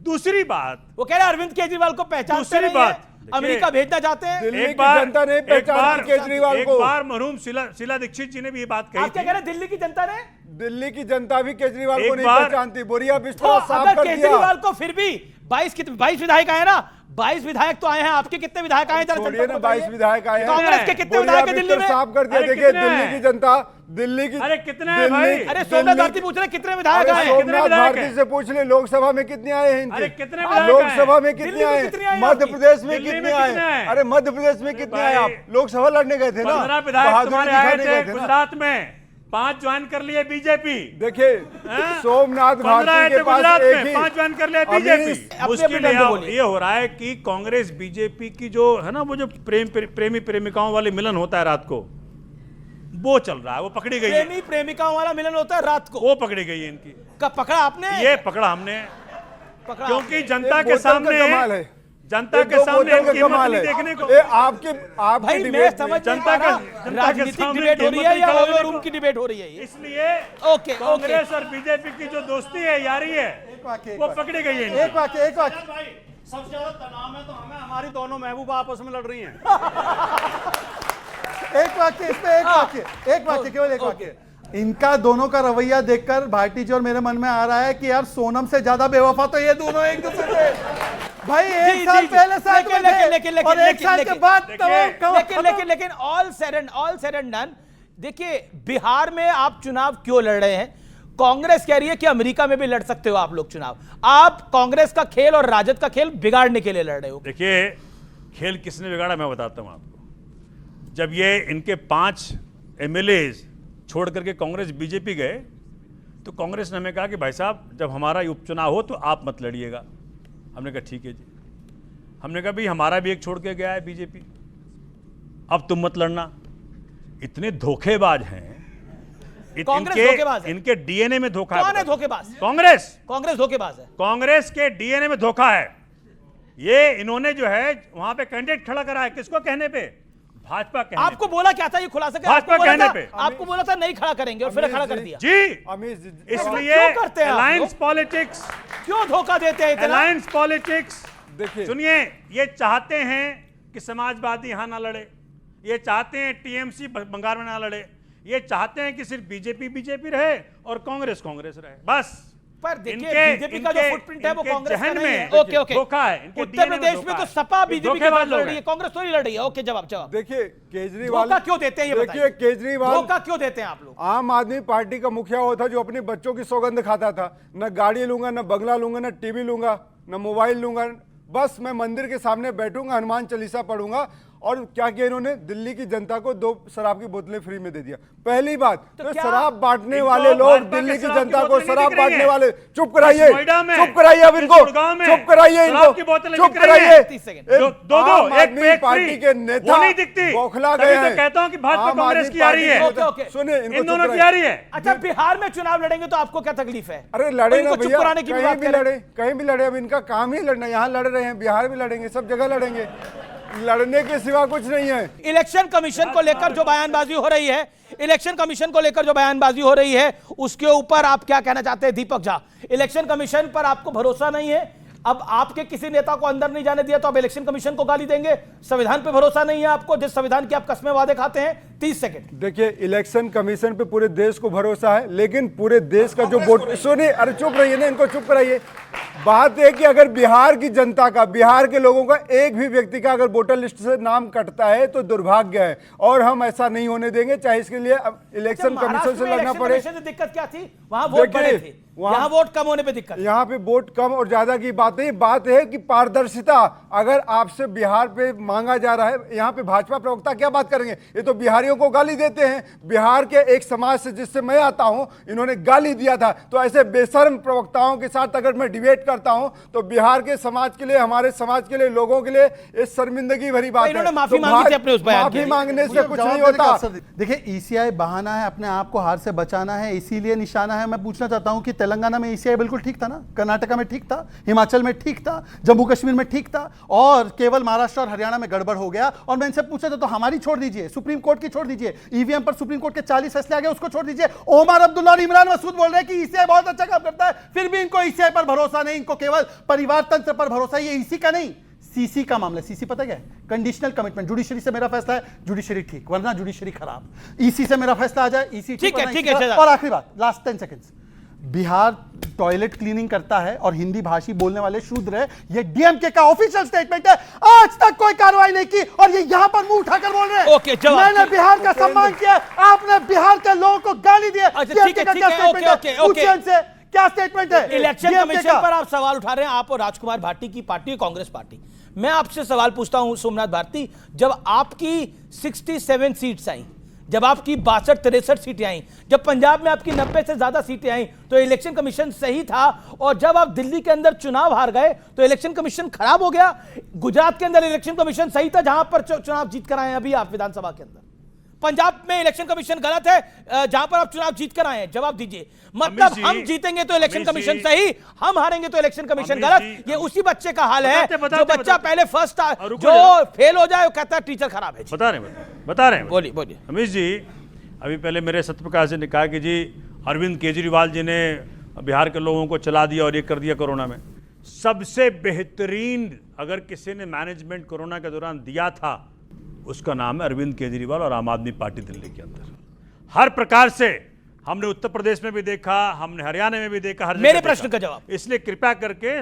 दूसरी बात, वो कह रहे अरविंद केजरीवाल को पहचानते दूसरी नहीं बात, है, अमेरिका भेजना चाहते हैं। दिल्ली की जनता नहीं पहचानती केजरीवाल को। एक बार मरहूम शीला दीक्षित जी ने भी ये बात कही आप क्या कह रहे हैं, दिल्ली की जनता ने? दिल्ली की जनता भी केजरीवाल को एक नहीं बार- पहचानती। बोरिया तो बिस्तर साफ अगर कर दिया। केजरीवाल को फिर भी 22 विधायक आए ना, 22 विधायक तो आए हैं, आपके कितने विधायक आए हैं? जरा छोड़िए जनता ना, को बताइए। 22 विधायक आए हैं। कांग्रेस के कितने बोरिया विधायक हैं दिल्ली बिस्तर में? साफ कर दिया। अरे देखिए कितने हैं? दिल्ली की जनता, दिल्ली की अरे कितने हैं भाई? अरे सोमनाथ भारती पूछ रहे कितने विधायक अरे आए हैं? कितने सोमनाथ विधायक भारती हैं? से पूछ ले लोकसभा में कितने आए हैं इनके। अरे कितने विधायक लोकसभा में दिल्ली कितने में आए कितने आए मध्य आपकी? प्रदेश में दिल्ली में कितने आए? कितने आए? अरे मध्य प्रदेश में कितने आए? भाई, आप लोकसभा लड़ने गए थे ना, 15 विधायक बहादुरी तुम्हारे आए दिखाने थे गए थे ना। गुजरात में, 5 ज्वाइन कर लिए बीजेपी। देखिए हैं? सोमनाथ 15 आए भारती थे के पास गुजरात एक में, ही 5 ज्वाइन कर लिया अभी बीजेपी। अपने मुश्किल दम पे बोलिए। ये हो रहा है कि कांग्रेस बीजेपी की जो है ना, वो जो प्रेमी प्रेमिकाओं वाले मिलन होता है रात को, वो चल रहा है, वो पकड़ी गई है। प्रेमी प्रेमिकाओं वाला मिलन होता है रात को, वो पकड़ी गई है इनकी। कब पकड़ा आपने? ये पकड़ा हमने, पकड़ा क्योंकि आपने। जनता एक के बोतल का सामने, कमाल है। जनता एक के दो सामने बोतल का इनकी हिम्मत कमाल नहीं है। देखने को। ये आपके भाई मैं डिबेट समझ में नहीं जनता पा रहा, के राजनीतिक सामने डिबेट हो रही है या हिम्मत ओवर निकालने रूम को। की डिबेट हो रही है ये? इसलिए ओके कांग्रेस और बीजेपी की जो दोस्ती है, यारी है, वो पकड़ी गई है इनकी। एक वाक्य भाई सबसे ज्यादा तनाव में तो हमें हमारी दोनों महबूबा आपस में लड़ रही हैं। एक वाक्य इसमें, एक वाक्य केवल एक वाक्य। इनका दोनों का रवैया देखकर भारती जी और मेरे मन में आ रहा है कि यार सोनम से ज्यादा बेवफा तो ये दोनों एक दूसरे से। भाई एक जी, साल जी, पहले साथ में थे, लेकिन और एक साल के बाद लेकिन ऑल सेड एंड डन, देखिए बिहार में आप चुनाव क्यों लड़ रहे हैं? कांग्रेस कह रही है कि अमेरिका में भी लड़ सकते हो आप लोग चुनाव। आप कांग्रेस का खेल और राजद का खेल बिगाड़ने के लिए लड़ रहे हो। देखिए खेल किसने बिगाड़ा मैं बताता हूं आपको। जब ये इनके 5 एमएलए छोड़ करके कांग्रेस बीजेपी गए, तो कांग्रेस ने हमें कहा कि भाई साहब जब हमारा उपचुनाव हो तो आप मत लड़िएगा। हमने कहा ठीक है जी। हमने कहा भाई हमारा भी एक छोड़ के गया है बीजेपी, अब तुम मत लड़ना। इतने धोखेबाज हैं कांग्रेस धोखेबाज है। इनके डीएनए में धोखा कौन है धोखेबाज? कांग्रेस धोखेबाज है। कांग्रेस के डीएनए में धोखा है। ये इन्होंने जो है वहां पे कैंडिडेट खड़ा करा है, किसको कहने पे? भाजपा कहने आपको बोला क्या था ये खुलासा कर? भाजपा कहने पे। आपको बोला था नहीं खड़ा करेंगे और फिर खड़ा कर दिया। जी अमीश जी, इसलिए क्यों करते हैं आप अलायंस लोग? पॉलिटिक्स, क्यों धोखा देते हैं इतना? Alliance politics. देखिए सुनिए, ये चाहते हैं कि समाजवादी यहां ना लड़े, ये चाहते हैं टीएमसी बंगाल में ना लड़े, ये चाहते हैं कि सिर्फ बीजेपी रहे और कांग्रेस रहे, बस। पर देखिए बीजेपी का जो फुटप्रिंट है वो कांग्रेस का नहीं है। ओके धोखा है। उत्तर प्रदेश में तो सपा बीजेपी के साथ लड़ रही है, कांग्रेस तो नहीं लड़ रही है। ओके जवाब। देखिए केजरीवाल धोखा क्यों देते हैं ये देखिए बताइए? केजरीवाल धोखा क्यों देते हैं आप लोग? आम आदमी पार्टी का मुखिया वो था जो अपने बच्चों की सौगंध खाता था, न गाड़ी लूंगा, न बंगला लूंगा, न टीवी लूंगा, न मोबाइल लूंगा, बस मैं मंदिर के सामने बैठूंगा, हनुमान चालीसा पढ़ूंगा। और क्या किया इन्होंने? दिल्ली की जनता को 2 शराब की बोतलें फ्री में दे दिया। पहली बात तो शराब बांटने वाले लोग दिल्ली की जनता को शराब बांटने वाले, चुप कराइए, चुप कराइए अब इनको, चुप कराइए इनको, चुप कराइए। एक पार्टी के नेता नहीं दिखती, बौखला गए हैं। कहता हूं कि भाजपा कांग्रेस की आ रही है। सुनिए इन दोनों की आ रही है। अच्छा बिहार में चुनाव लड़ेंगे तो आपको क्या तकलीफ है? अरे लड़े ना भैया, कहीं भी लड़े। अब इनका काम ही लड़ना, यहाँ लड़ रहे हैं, बिहार में लड़ेंगे, सब जगह लड़ेंगे। लड़ने के सिवा कुछ नहीं है। इलेक्शन कमीशन को लेकर जो बयानबाजी हो रही है, इलेक्शन कमीशन को लेकर जो बयानबाजी हो रही है, उसके ऊपर आप क्या कहना चाहते हैं दीपक झा? इलेक्शन कमीशन पर आपको भरोसा नहीं है? अब आपके किसी नेता को अंदर नहीं जाने दिया तो आप इलेक्शन कमीशन को गाली देंगे? संविधान पे भरोसा नहीं है आपको, जिस संविधान की आप कस्में वादे खाते हैं? 30 सेकंड। देखिए इलेक्शन कमीशन पे पूरे देश को भरोसा है, लेकिन पूरे देश का जो वोट, सुनिए, अरे चुप रहिए ना, इनको चुप कराइए। बात है कि अगर बिहार की जनता का, बिहार के लोगों का एक भी व्यक्ति का अगर वोटर लिस्ट से नाम कटता है तो दुर्भाग्य है, और हम ऐसा नहीं होने देंगे, चाहे इसके लिए इलेक्शन कमीशन से लड़ना पड़े। दिक्कत क्या थी? वहां वोट बड़े थे, यहाँ वोट कम होने पे दिक्कत। यहाँ पे वोट कम और ज्यादा की बात नहीं, बात है कि पारदर्शिता अगर आपसे बिहार पे मांगा जा रहा है, यहाँ पे भाजपा प्रवक्ता क्या बात करेंगे? ये तो बिहारी बिहारियों को गाली देते हैं। बिहार के एक समाज से जिससे मैं आता हूं, इन्होंने गाली दिया था। तो ऐसे बेशर्म प्रवक्ताओं के साथ अगर मैं डिबेट करता हूं तो बिहार के समाज के लिए, हमारे समाज के लिए, लोगों के लिए ये शर्मिंदगी भरी बात है। इन्होंने माफी मांगी थी अपने उस बयान के लिए। माफी मांगने से कुछ नहीं होता। देखिए, ईसीआई बहाना है, अपने आप को हार से बचाना है, इसीलिए निशाना है। मैं पूछना चाहता हूं कि तेलंगाना में ईसीआई बिल्कुल ठीक था ना, कर्नाटका में ठीक था, हिमाचल में ठीक था, जम्मू कश्मीर में ठीक था, और केवल महाराष्ट्र और हरियाणा में गड़बड़ हो गया। और मैं इनसे पूछा था तो हमारी छोड़ दीजिए, सुप्रीम कोर्ट की छोड़ दीजिए, ईवीएम पर सुप्रीम कोर्ट के 40 फैसले आ गए, उसको छोड़ दीजिए। ओमर अब्दुल्ला और इमरान मसूद बोल रहे हैं कि ईसीआई बहुत अच्छा काम करता है, फिर भी इनको ईसीआई पर भरोसा नहीं, इनको केवल परिवार तंत्र पर भरोसा। ये ईसी का नहीं, सीसी का मामला। सीसी पता क्या है? Conditional commitment. जुडिशरी से मेरा फैसला है, जुडिशरी ठीक, वरना जुडिशरी खराब। ईसी से मेरा फैसला आ जाए, ईसी ठीक है, ठीक है। और आखिरी बात, last 10 seconds, Bihar toilet cleaning करता है और हिंदी भाषी बोलने वाले शूद्र है, ये डीएमके का ऑफिशियल स्टेटमेंट है। आज तक कोई कार्रवाई नहीं की और ये यहां पर मुंह उठाकर बोल रहे हैं। ओके, जवाब। मैंने बिहार का सम्मान किया, आपने बिहार के लोगों को गाली दी है। क्या स्टेटमेंट है? इलेक्शन कमीशन पर आप सवाल उठा रहे हैं, आप और राजकुमार भाटी की पार्टी, कांग्रेस पार्टी। मैं आपसे सवाल पूछता हूं सोमनाथ भारती, जब आपकी 67 सीट्स आई, जब आपकी 62-63 सीटें आई, जब पंजाब में आपकी 90 से ज्यादा सीटें आई, तो इलेक्शन कमीशन सही था। और जब आप दिल्ली के अंदर चुनाव हार गए तो इलेक्शन कमीशन खराब हो गया। गुजरात के अंदर इलेक्शन कमीशन सही था, जहां पर चुनाव जीत कर आए हैं अभी आप विधानसभा के अंदर। पंजाब में इलेक्शन कमीशन गलत है, जहां पर आप चुनाव जीत कर आए हैं। जवाब दीजिए। मतलब हम जीतेंगे तो इलेक्शन कमीशन सही, हम हारेंगे तो इलेक्शन कमीशन गलत। ये उसी बच्चे का हाल है जो बच्चा पहले फर्स्ट था, जो फेल हो जाए वो कहता है टीचर खराब है। बता रहे हैं। बोलिए। अमित जी, अभी पहले मेरे सत्यप्रकाश जी ने कहा कि जी अरविंद केजरीवाल जी ने बिहार के लोगों को चला दिया और ये कर दिया कोरोना में। सबसे बेहतरीन अगर किसी ने मैनेजमेंट कोरोना के दौरान दिया था, उसका नाम है अरविंद केजरीवाल और आम आदमी पार्टी दिल्ली के अंदर। हर प्रकार से हमने उत्तर प्रदेश में भी देखा, हमने हरियाणा में भी देखा, हर मेरे प्रश्न का जवाब। इसलिए कृपया करके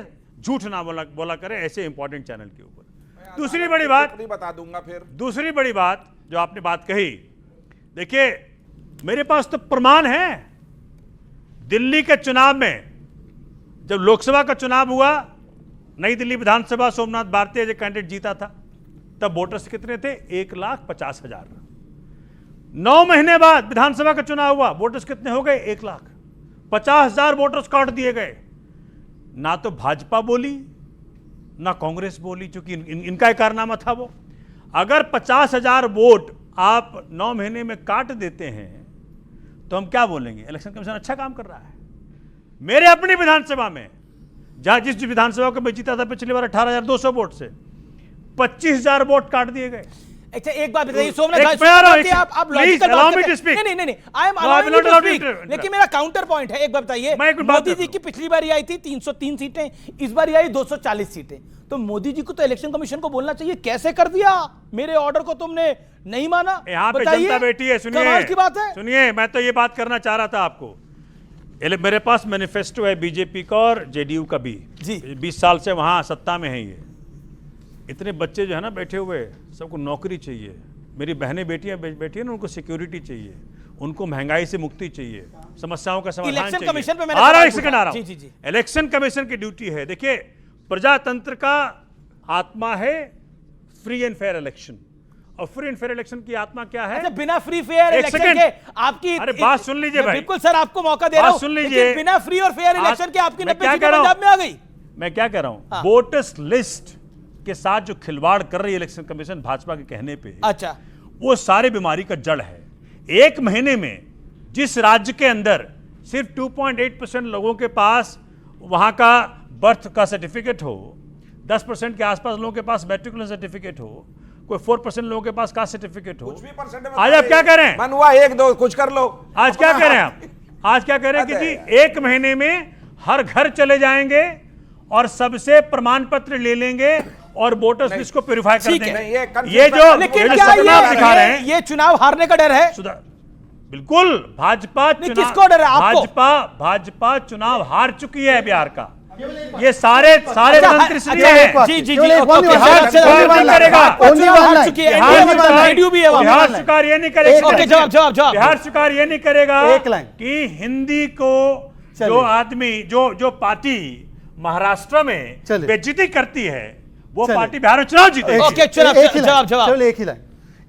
झूठ ना बोला करें ऐसे इंपॉर्टेंट चैनल के ऊपर। दूसरी बड़ी बात बता दूंगा फिर। दूसरी बड़ी बात जो आपने बात कही, देखिए मेरे पास तो प्रमाण है। दिल्ली के चुनाव में जब लोकसभा का चुनाव हुआ, नई दिल्ली विधानसभा सोमनाथ भारती जो कैंडिडेट जीता था, तब वोटर्स कितने थे? 1,50,000। 9 महीने बाद विधानसभा का चुनाव हुआ, वोटर्स कितने हो गए? 1,50,000 वोटर्स काट दिए गए। ना तो भाजपा बोली ना कांग्रेस बोली, क्योंकि इनका एक कारनामा था वो। अगर 50,000 वोट आप 9 महीने में काट देते हैं तो हम क्या बोलेंगे? इलेक्शन कमीशन अच्छा काम कर रहा है। मेरे अपनी विधानसभा में, जहां जिस विधानसभा को मैं जीता था पिछली बार 18,200 वोट से, 25,000 वोट काट दिए गए। अच्छा, एक बात बताइए सोमनाथ, आप लॉजिकल बात करते हैं। नहीं, I am allowing you to speak, लेकिन मेरा काउंटर पॉइंट है। एक बात बताइए, मोदी जी की पिछली बार आई थी 303 सीटें, इस बार आई 240 सीटें। तो मोदी जी को तो इलेक्शन कमीशन को बोलना चाहिए, कैसे कर दिया? मेरे ऑर्डर को तुमने नहीं माना। यहाँ पे जनता बैठी है, सुनिए, कमाल की बात है। सुनिए, मैं तो ये बात करना चाह रहा था आपको। मेरे पास मैनिफेस्टो है बीजेपी का और जेडीयू का भी जी। 20 साल से वहां सत्ता में है। ये इतने बच्चे जो है ना बैठे हुए, सबको नौकरी चाहिए। मेरी बहनें बेटियां बैठी है ना, उनको सिक्योरिटी चाहिए, उनको महंगाई से मुक्ति चाहिए, समस्याओं का समाधान चाहिए। इलेक्शन कमीशन पे आ रहा हूं। इलेक्शन कमीशन की ड्यूटी है, देखिए प्रजातंत्र का आत्मा है फ्री एंड फेयर इलेक्शन, और फ्री एंड फेयर इलेक्शन की आत्मा क्या है? अच्छा, बिना फ्री फेयर इलेक्शन के आपकी, अरे बात सुन लीजिए भाई। बिल्कुल सर, आपको मौका दे रहा हूं, सुन लीजिए। बिना फ्री और फेयर इलेक्शन के आपकी 90 सीटें पंजाब में आ गई। मैं क्या कह रहा हूं, वोटर्स लिस्ट के साथ जो खिलवाड़ कर रही है इलेक्शन कमीशन भाजपा के कहने पे, अच्छा, वो सारी बीमारी का जड़ है। 1 महीने में जिस राज्य के अंदर सिर्फ 2.8% लोगों के पास वहां का बर्थ का सर्टिफिकेट हो, 10% के आसपास लोगों के पास मैट्रिकुलेशन सर्टिफिकेट हो, कोई 4% लोगों के पास कास्ट सर्टिफिकेट हो, आज आप क्या कह रहे हैं? मन हुआ 1-2 कुछ कर लो। आज क्या कह रहे हैं आप? आज क्या कह रहे हैं कि जी 1 महीने में हर घर चले जाएंगे और सबसे प्रमाण पत्र ले लेंगे और वोटर्स लिस्ट को प्यूरिफाई कर देंगे। ये जो दिखा रहे हैं, ये चुनाव हारने का डर है। बिल्कुल, भाजपा किसको डर है? आपको? भाजपा चुनाव हार चुकी है बिहार का। ये सारे मंत्री इसलिए हैं। जी बिहार स्वीकार ये नहीं करेगा, बिहार स्वीकार ये नहीं करेगा कि हिंदी को जो आदमी जो पार्टी महाराष्ट्र में बेइज्जती करती है, वो पार्टी बिहार में चुनाव जीतेगी। जवाब एक ही लाइन।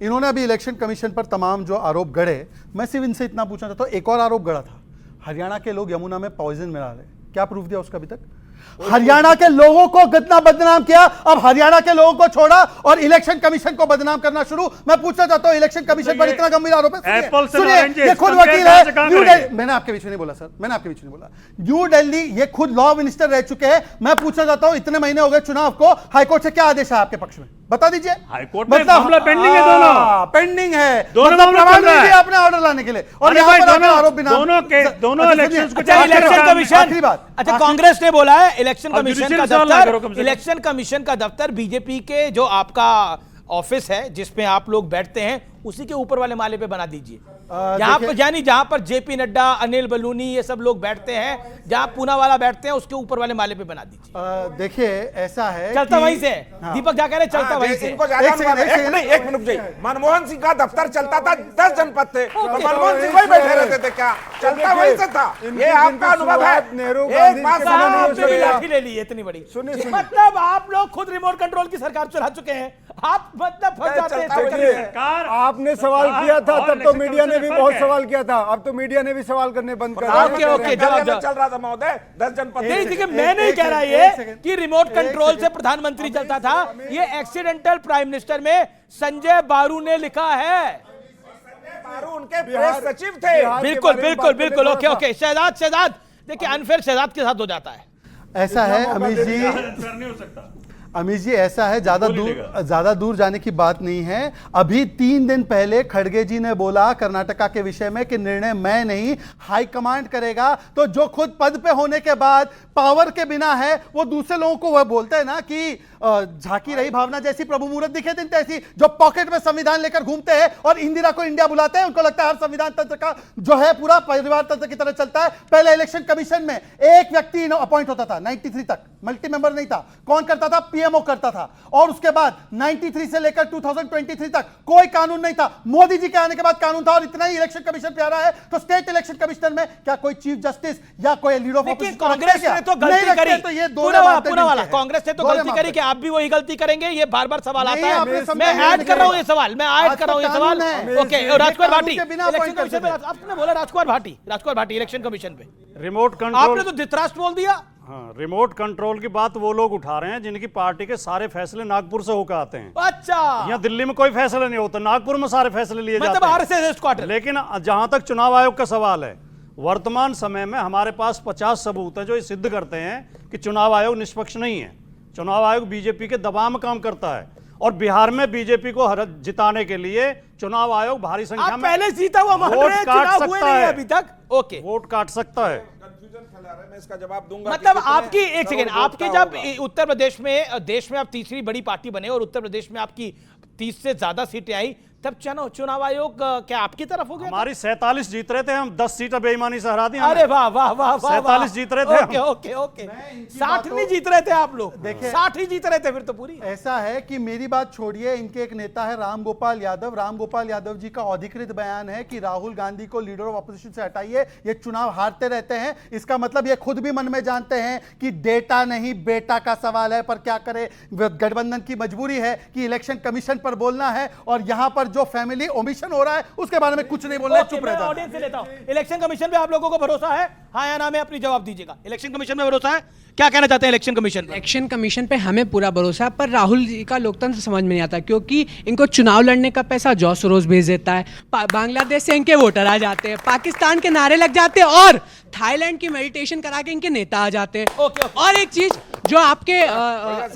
इन्होंने अभी इलेक्शन कमीशन पर तमाम जो आरोप गढ़े, मैं सिर्फ इनसे इतना पूछना चाहता हूँ, एक और आरोप गढ़ा था, हरियाणा के लोग यमुना में पॉइजन मिला रहे, क्या प्रूफ दिया उसका अभी तक? हरियाणा के लोगों को कितना बदनाम किया, अब हरियाणा के लोगों को छोड़ा और इलेक्शन कमीशन को बदनाम करना शुरू। मैं पूछना चाहता हूं, इलेक्शन कमीशन पर इतना गंभीर आरोप है, सुनिए, ये खुद वकील है, मैंने आपके बीच में नहीं बोला सर, मैंने आपके बीच में नहीं बोला, न्यू दिल्ली, ये खुद लॉ मिनिस्टर रह चुके हैं। मैं पूछना चाहता हूं, इतने महीने हो गए चुनाव को, हाईकोर्ट से क्या आदेश है आपके पक्ष में, बता दीजिए। हाईकोर्ट में मामला पेंडिंग है, दोनों पेंडिंग है, दोनों मामला चल रहा है आपने ऑर्डर लाने के लिए, और यहाँ पर आरोप बिना दोनों इलेक्शंस को इलेक्शन कमीशन, आखिरी बात, अच्छा कांग्रेस ने बोला है इलेक्शन कमीशन का दफ्तर बीजेपी के जो आपका ऑफिस है जिसमें आप लोग बैठते हैं उसी के ऊपर वाले माले पे बना दीजिए, यहाँ पर यानी जहां पर जेपी नड्डा, अनिल बलूनी ये सब लोग बैठते हैं, जहां पूना वाला बैठते हैं उसके ऊपर वाले माले पे बना दीजिए। देखिए ऐसा है, चलता वहीं से, दीपक क्या कह रहे, चलता वहीं से। एक मिनट जी, मनमोहन सिंह का दफ्तर चलता था, 10 जनपद थे, मनमोहन सिंह वही बैठे रहते थे, क्या चलता वहीं से था? ये आपका अनुभव है। नेहरू एक बात लाठी ले ली इतनी बड़ी, मतलब आप लोग खुद रिमोट कंट्रोल की सरकार चला चुके हैं, आप मतलब फंस जाते हैं। आपने सवाल किया था तब तो मीडिया ने भी बहुत सवाल किया था, अब तो मीडिया ने भी सवाल करने बंद कर दिया। ओके चल रहा था महोदय, 10 जनपद। देखिए मैं नहीं कह रहा ये कि रिमोट कंट्रोल से प्रधानमंत्री चलता था, ये एक्सीडेंटल प्राइम मिनिस्टर में संजय बारू ने लिखा है, बारू उनके प्रेस सचिव थे। बिल्कुल बिल्कुल बिल्कुल, ओके ओके। शहजाद देखिए अनफेयर शहजाद के साथ हो जाता है। ऐसा है अमीश जी, ऐसा है, ज्यादा दूर जाने की बात नहीं है। अभी 3 दिन पहले खड़गे जी ने बोला कर्नाटका के विषय में कि निर्णय मैं नहीं हाईकमांड करेगा, तो जो खुद पद पे होने के बाद पावर के बिना है वो दूसरे लोगों को वह बोलते हैं ना कि झांकी रही भावना जैसी प्रभु मुहूर्त दिखे दिन तैसी, जो पॉकेट में संविधान लेकर घूमते हैं और इंदिरा को इंडिया बुलाते हैं, उनको लगता है हर संविधान तंत्र का जो है पूरा परिवार तंत्र की तरह चलता है। पहले इलेक्शन कमीशन में एक व्यक्ति अपॉइंट होता था 93 तक, मल्टी मेंबर नहीं था, कौन करता था? पीएमओ करता था, और उसके बाद 93 से लेकर 2023 तक कोई कानून नहीं था। मोदी जी के आने के बाद कानून था, और इतना ही इलेक्शन कमीशन प्यारा है तो स्टेट इलेक्शन कमिश्नर में क्या कोई चीफ जस्टिस या कोई लीडर ऑफ ऑपोजिशन? कांग्रेस ने तो गलती करी, तो ये पूरा वाला कांग्रेस ने तो गलती करी कि आप भी वही गलती करेंगे, ये बार बार सवाल आता है। मैं ऐड कर रहा हूं ये सवाल, ओके। राजकुमार भाटी इलेक्शन कमीशन पे, आपने बोला राजकुमार भाटी इलेक्शन कमीशन पे रिमोट कंट्रोल, आपने तो धृतराष्ट्र बोल दिया। हाँ, रिमोट कंट्रोल की बात वो लोग उठा रहे हैं जिनकी पार्टी के सारे फैसले नागपुर से होकर आते हैं। अच्छा, यहाँ दिल्ली में कोई फैसला नहीं होता, नागपुर में सारे फैसले लिए जाते हैं, आरएसएस क्वार्टर। लेकिन जहां तक चुनाव आयोग का सवाल है, वर्तमान समय में हमारे पास 50 सबूत है जो ये सिद्ध करते हैं कि चुनाव आयोग निष्पक्ष नहीं है। चुनाव आयोग बीजेपी के दबाव में काम करता है, और बिहार में बीजेपी को जिताने के लिए चुनाव आयोग भारी संख्या में पहले जीता हुआ वोट काट सकता है अभी तक। ओके, वोट काट सकता है। मैं इसका जवाब दूंगा। मतलब आपकी एक सेकंड, आपके जब उत्तर प्रदेश में देश में आप तीसरी बड़ी पार्टी बने और उत्तर प्रदेश में आपकी 30 से ज्यादा सीटें आई, तब चुनाव आयोग क्या आपकी तरफ हो गया? हमारी 47 जीत रहे थे हम, 10 सीटें बेईमानी से हरा दी। अरे वाह वाह वाह, 47 जीत रहे थे। ओके ओके ओके, 60 नहीं जीत रहे थे आप लोग, देखिए 60 ही जीत रहे थे फिर तो पूरी। ऐसा है कि मेरी बात छोड़िए, इनके एक नेता है राम गोपाल यादव जी का अधिकृत बयान है कि राहुल गांधी को लीडर ऑफ ऑपोजिशन से हटाइए, ये चुनाव हारते रहते हैं। इसका मतलब ये खुद भी मन में जानते हैं कि डेटा नहीं बेटा का सवाल है, पर क्या करे, गठबंधन की मजबूरी है कि इलेक्शन कमीशन पर बोलना है, और यहां पर जो फैमिली ओमिशन हो रहा है उसके बारे में कुछ नहीं बोलना है, चुप रहता ऑडियंस से लेता हूं। इलेक्शन कमीशन पे आप लोगों को भरोसा है, हाँ या ना में अपनी जवाब दीजिएगा। इलेक्शन कमीशन पे भरोसा है, क्या कहना चाहते हैं इलेक्शन कमीशन? इलेक्शन कमीशन पे हमें पूरा भरोसा है, पर राहुल जी का लोकतंत्र समझ में नहीं आता, क्योंकि इनको चुनाव लड़ने का पैसा जॉस रोज भेज देता है, बांग्लादेश से इनके वोटर आ जाते हैं, पाकिस्तान के नारे लग जाते हैं, और थाईलैंड की मेडिटेशन करा के इनके नेता आ जाते हैं। और एक चीज जो आपके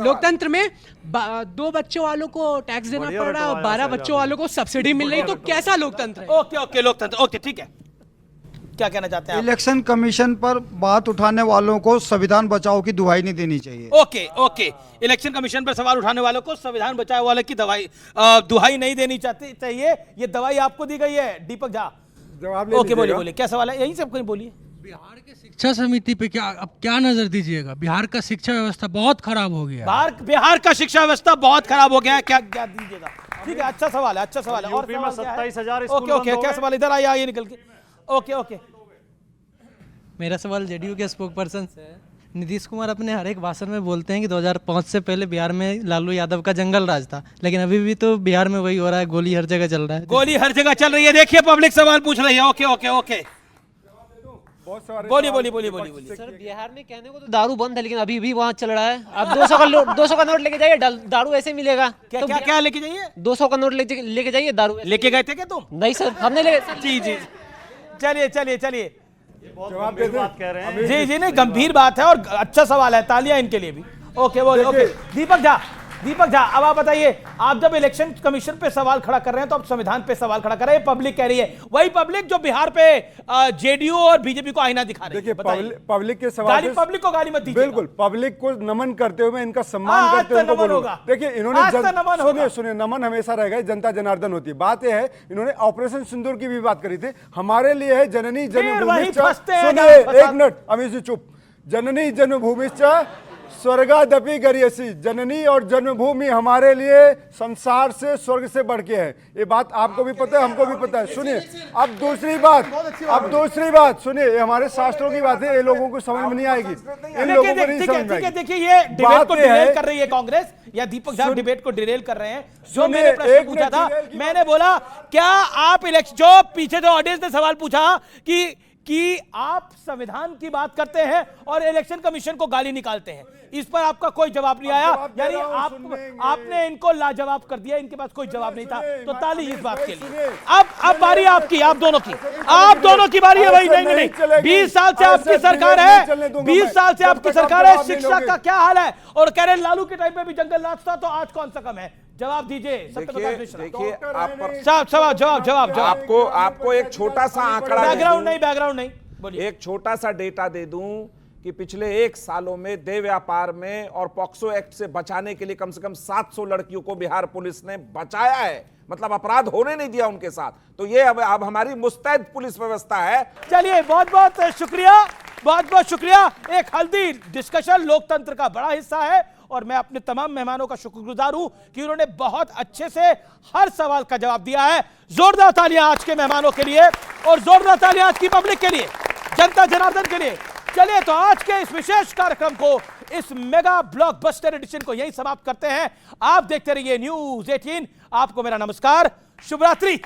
लोकतंत्र में 2 बच्चों वालों को टैक्स देना पड़ रहा है और 12 बच्चों वालों को सब्सिडी मिल रही, तो कैसा लोकतंत्र है? ओके ओके, लोकतंत्र, ओके ठीक है, क्या कहना चाहते हैं? इलेक्शन कमीशन पर बात उठाने वालों को संविधान बचाओ की दुहाई नहीं देनी चाहिए। ओके ओके, इलेक्शन कमीशन पर सवाल उठाने वालों को संविधान बचाओ वाले की दुहाई नहीं देनी चाहिए, ये दवाई आपको दी गई है। दीपक झा जवाब ओके, बोलिए क्या सवाल है? यही सब कोई बोलिए। बिहार के शिक्षा समिति पे क्या नजर दीजिएगा? बिहार का शिक्षा व्यवस्था बहुत खराब हो गया। बिहार का शिक्षा व्यवस्था बहुत खराब हो गया है, क्या दीजिएगा? ठीक है, अच्छा सवाल है, अच्छा सवाल है। और 27,000 ओके ओके, क्या सवाल? इधर आइए निकल के। ओके ओके, मेरा सवाल जेडीयू के स्पोक पर्सन से है नीतीश कुमार अपने हर एक भाषण में बोलते हैं कि 2005 से पहले बिहार में लालू यादव का जंगल राज था, लेकिन अभी भी तो बिहार में वही हो रहा है, गोली हर जगह चल रहा है। गोली हर जगह चल रही है। देखिए पब्लिक सवाल पूछ रही है। ओके ओके ओके, बोलिए। सर बिहार में कहने को तो दारू बंद है, लेकिन अभी भी वहाँ चल रहा है। आप 200 का नोट लेके जाइए, दारू ऐसे मिलेगा। क्या लेके जाइए? 200 का नोट लेके जाइए, दारू लेके गए थे क्या तुम? नहीं सर, हमने ले। जी चलिए जवाब दे बात कह रहे हैं। जी नहीं, गंभीर बात है और अच्छा सवाल है, तालियां इनके लिए भी। ओके बोलिए। ओके दीपक झा अब आप बताइए, आप जब इलेक्शन कमीशन पे सवाल खड़ा कर रहे हैं तो आप संविधान पे सवाल खड़ा कर रहे हैं, पब्लिक कह रही है, वही पब्लिक जो बिहार पे जेडीयू और बीजेपी को आईना दिखा रही है। देखिए पब्लिक के सवाल, पब्लिक को गाली मत दीजिए। बिल्कुल, पब्लिक को नमन करते हुए, इनका सम्मान करते हुए नमन होगा। देखिए इन्होंने सुनिए, नमन हमेशा रहेगा, जनता जनार्दन होती है। बात यह है, इन्होंने ऑपरेशन सिंदूर की भी बात करी थी। हमारे लिए है जननी जन्मभूमि। सुनिए एक मिनट अमित जी चुप। जननी जन्मभूमि स्वर्गादपि गरीयसी। जननी और जन्मभूमि हमारे लिए संसार से, स्वर्ग से बढ़ के है। ये बात आपको भी पता है, हमको भी पता है। सुनिए अब दूसरी बात सुनिए, ये हमारे शास्त्रों की बात है, ये लोगों को समझ में नहीं आएगी, इन लोगों को नहीं समझ में आएगी। देखिए ये डिबेट को डिरेल कर रही है कांग्रेस, या दीपक झा डिबेट को डिरेल कर रहे हैं। जो मैंने प्रश्न पूछा था, मैंने बोला क्या आप इलेक्शन, जो पीछे जो ऑडियंस ने सवाल पूछा कि आप संविधान की बात करते हैं और इलेक्शन कमीशन को गाली निकालते हैं, इस पर आपका कोई जवाब नहीं आया। यानी आपने इनको लाजवाब कर दिया, इनके पास कोई जवाब नहीं था। तो ताली इस बात के लिए। अब बारी आपकी, आप दोनों की बारी है भाई। नहीं 20 साल से आपकी सरकार है, 20 साल से आपकी सरकार है, शिक्षा का क्या हाल है? और कह रहे लालू के टाइम पे भी जंगल राज था, तो आज कौन सा कम है? जवाब दीजिए। देखिए जवाब आपको एक छोटा सा आंकड़ा, बैकग्राउंड नहीं बोलिए। एक छोटा सा डेटा दे दूं कि पिछले 1 सालों में देह व्यापार में और पॉक्सो एक्ट से बचाने के लिए कम से कम 700 लड़कियों को बिहार पुलिस ने बचाया है। मतलब अपराध होने नहीं दिया उनके साथ। तो ये अब हमारी मुस्तैद पुलिस व्यवस्था है। चलिए बहुत बहुत शुक्रिया। एक हेल्दी डिस्कशन लोकतंत्र का बड़ा हिस्सा है और मैं अपने तमाम मेहमानों का शुक्रगुजार हूं कि उन्होंने बहुत अच्छे से हर सवाल का जवाब दिया है। जोरदार तालियां आज के मेहमानों के लिए और जोरदार तालियां आज की पब्लिक के लिए, जनता जनार्दन के लिए। चलिए तो आज के इस विशेष कार्यक्रम को, इस मेगा ब्लॉकबस्टर एडिशन को यहीं समाप्त करते हैं। आप देखते रहिए न्यूज़ 18। आपको मेरा नमस्कार, शुभ रात्रि।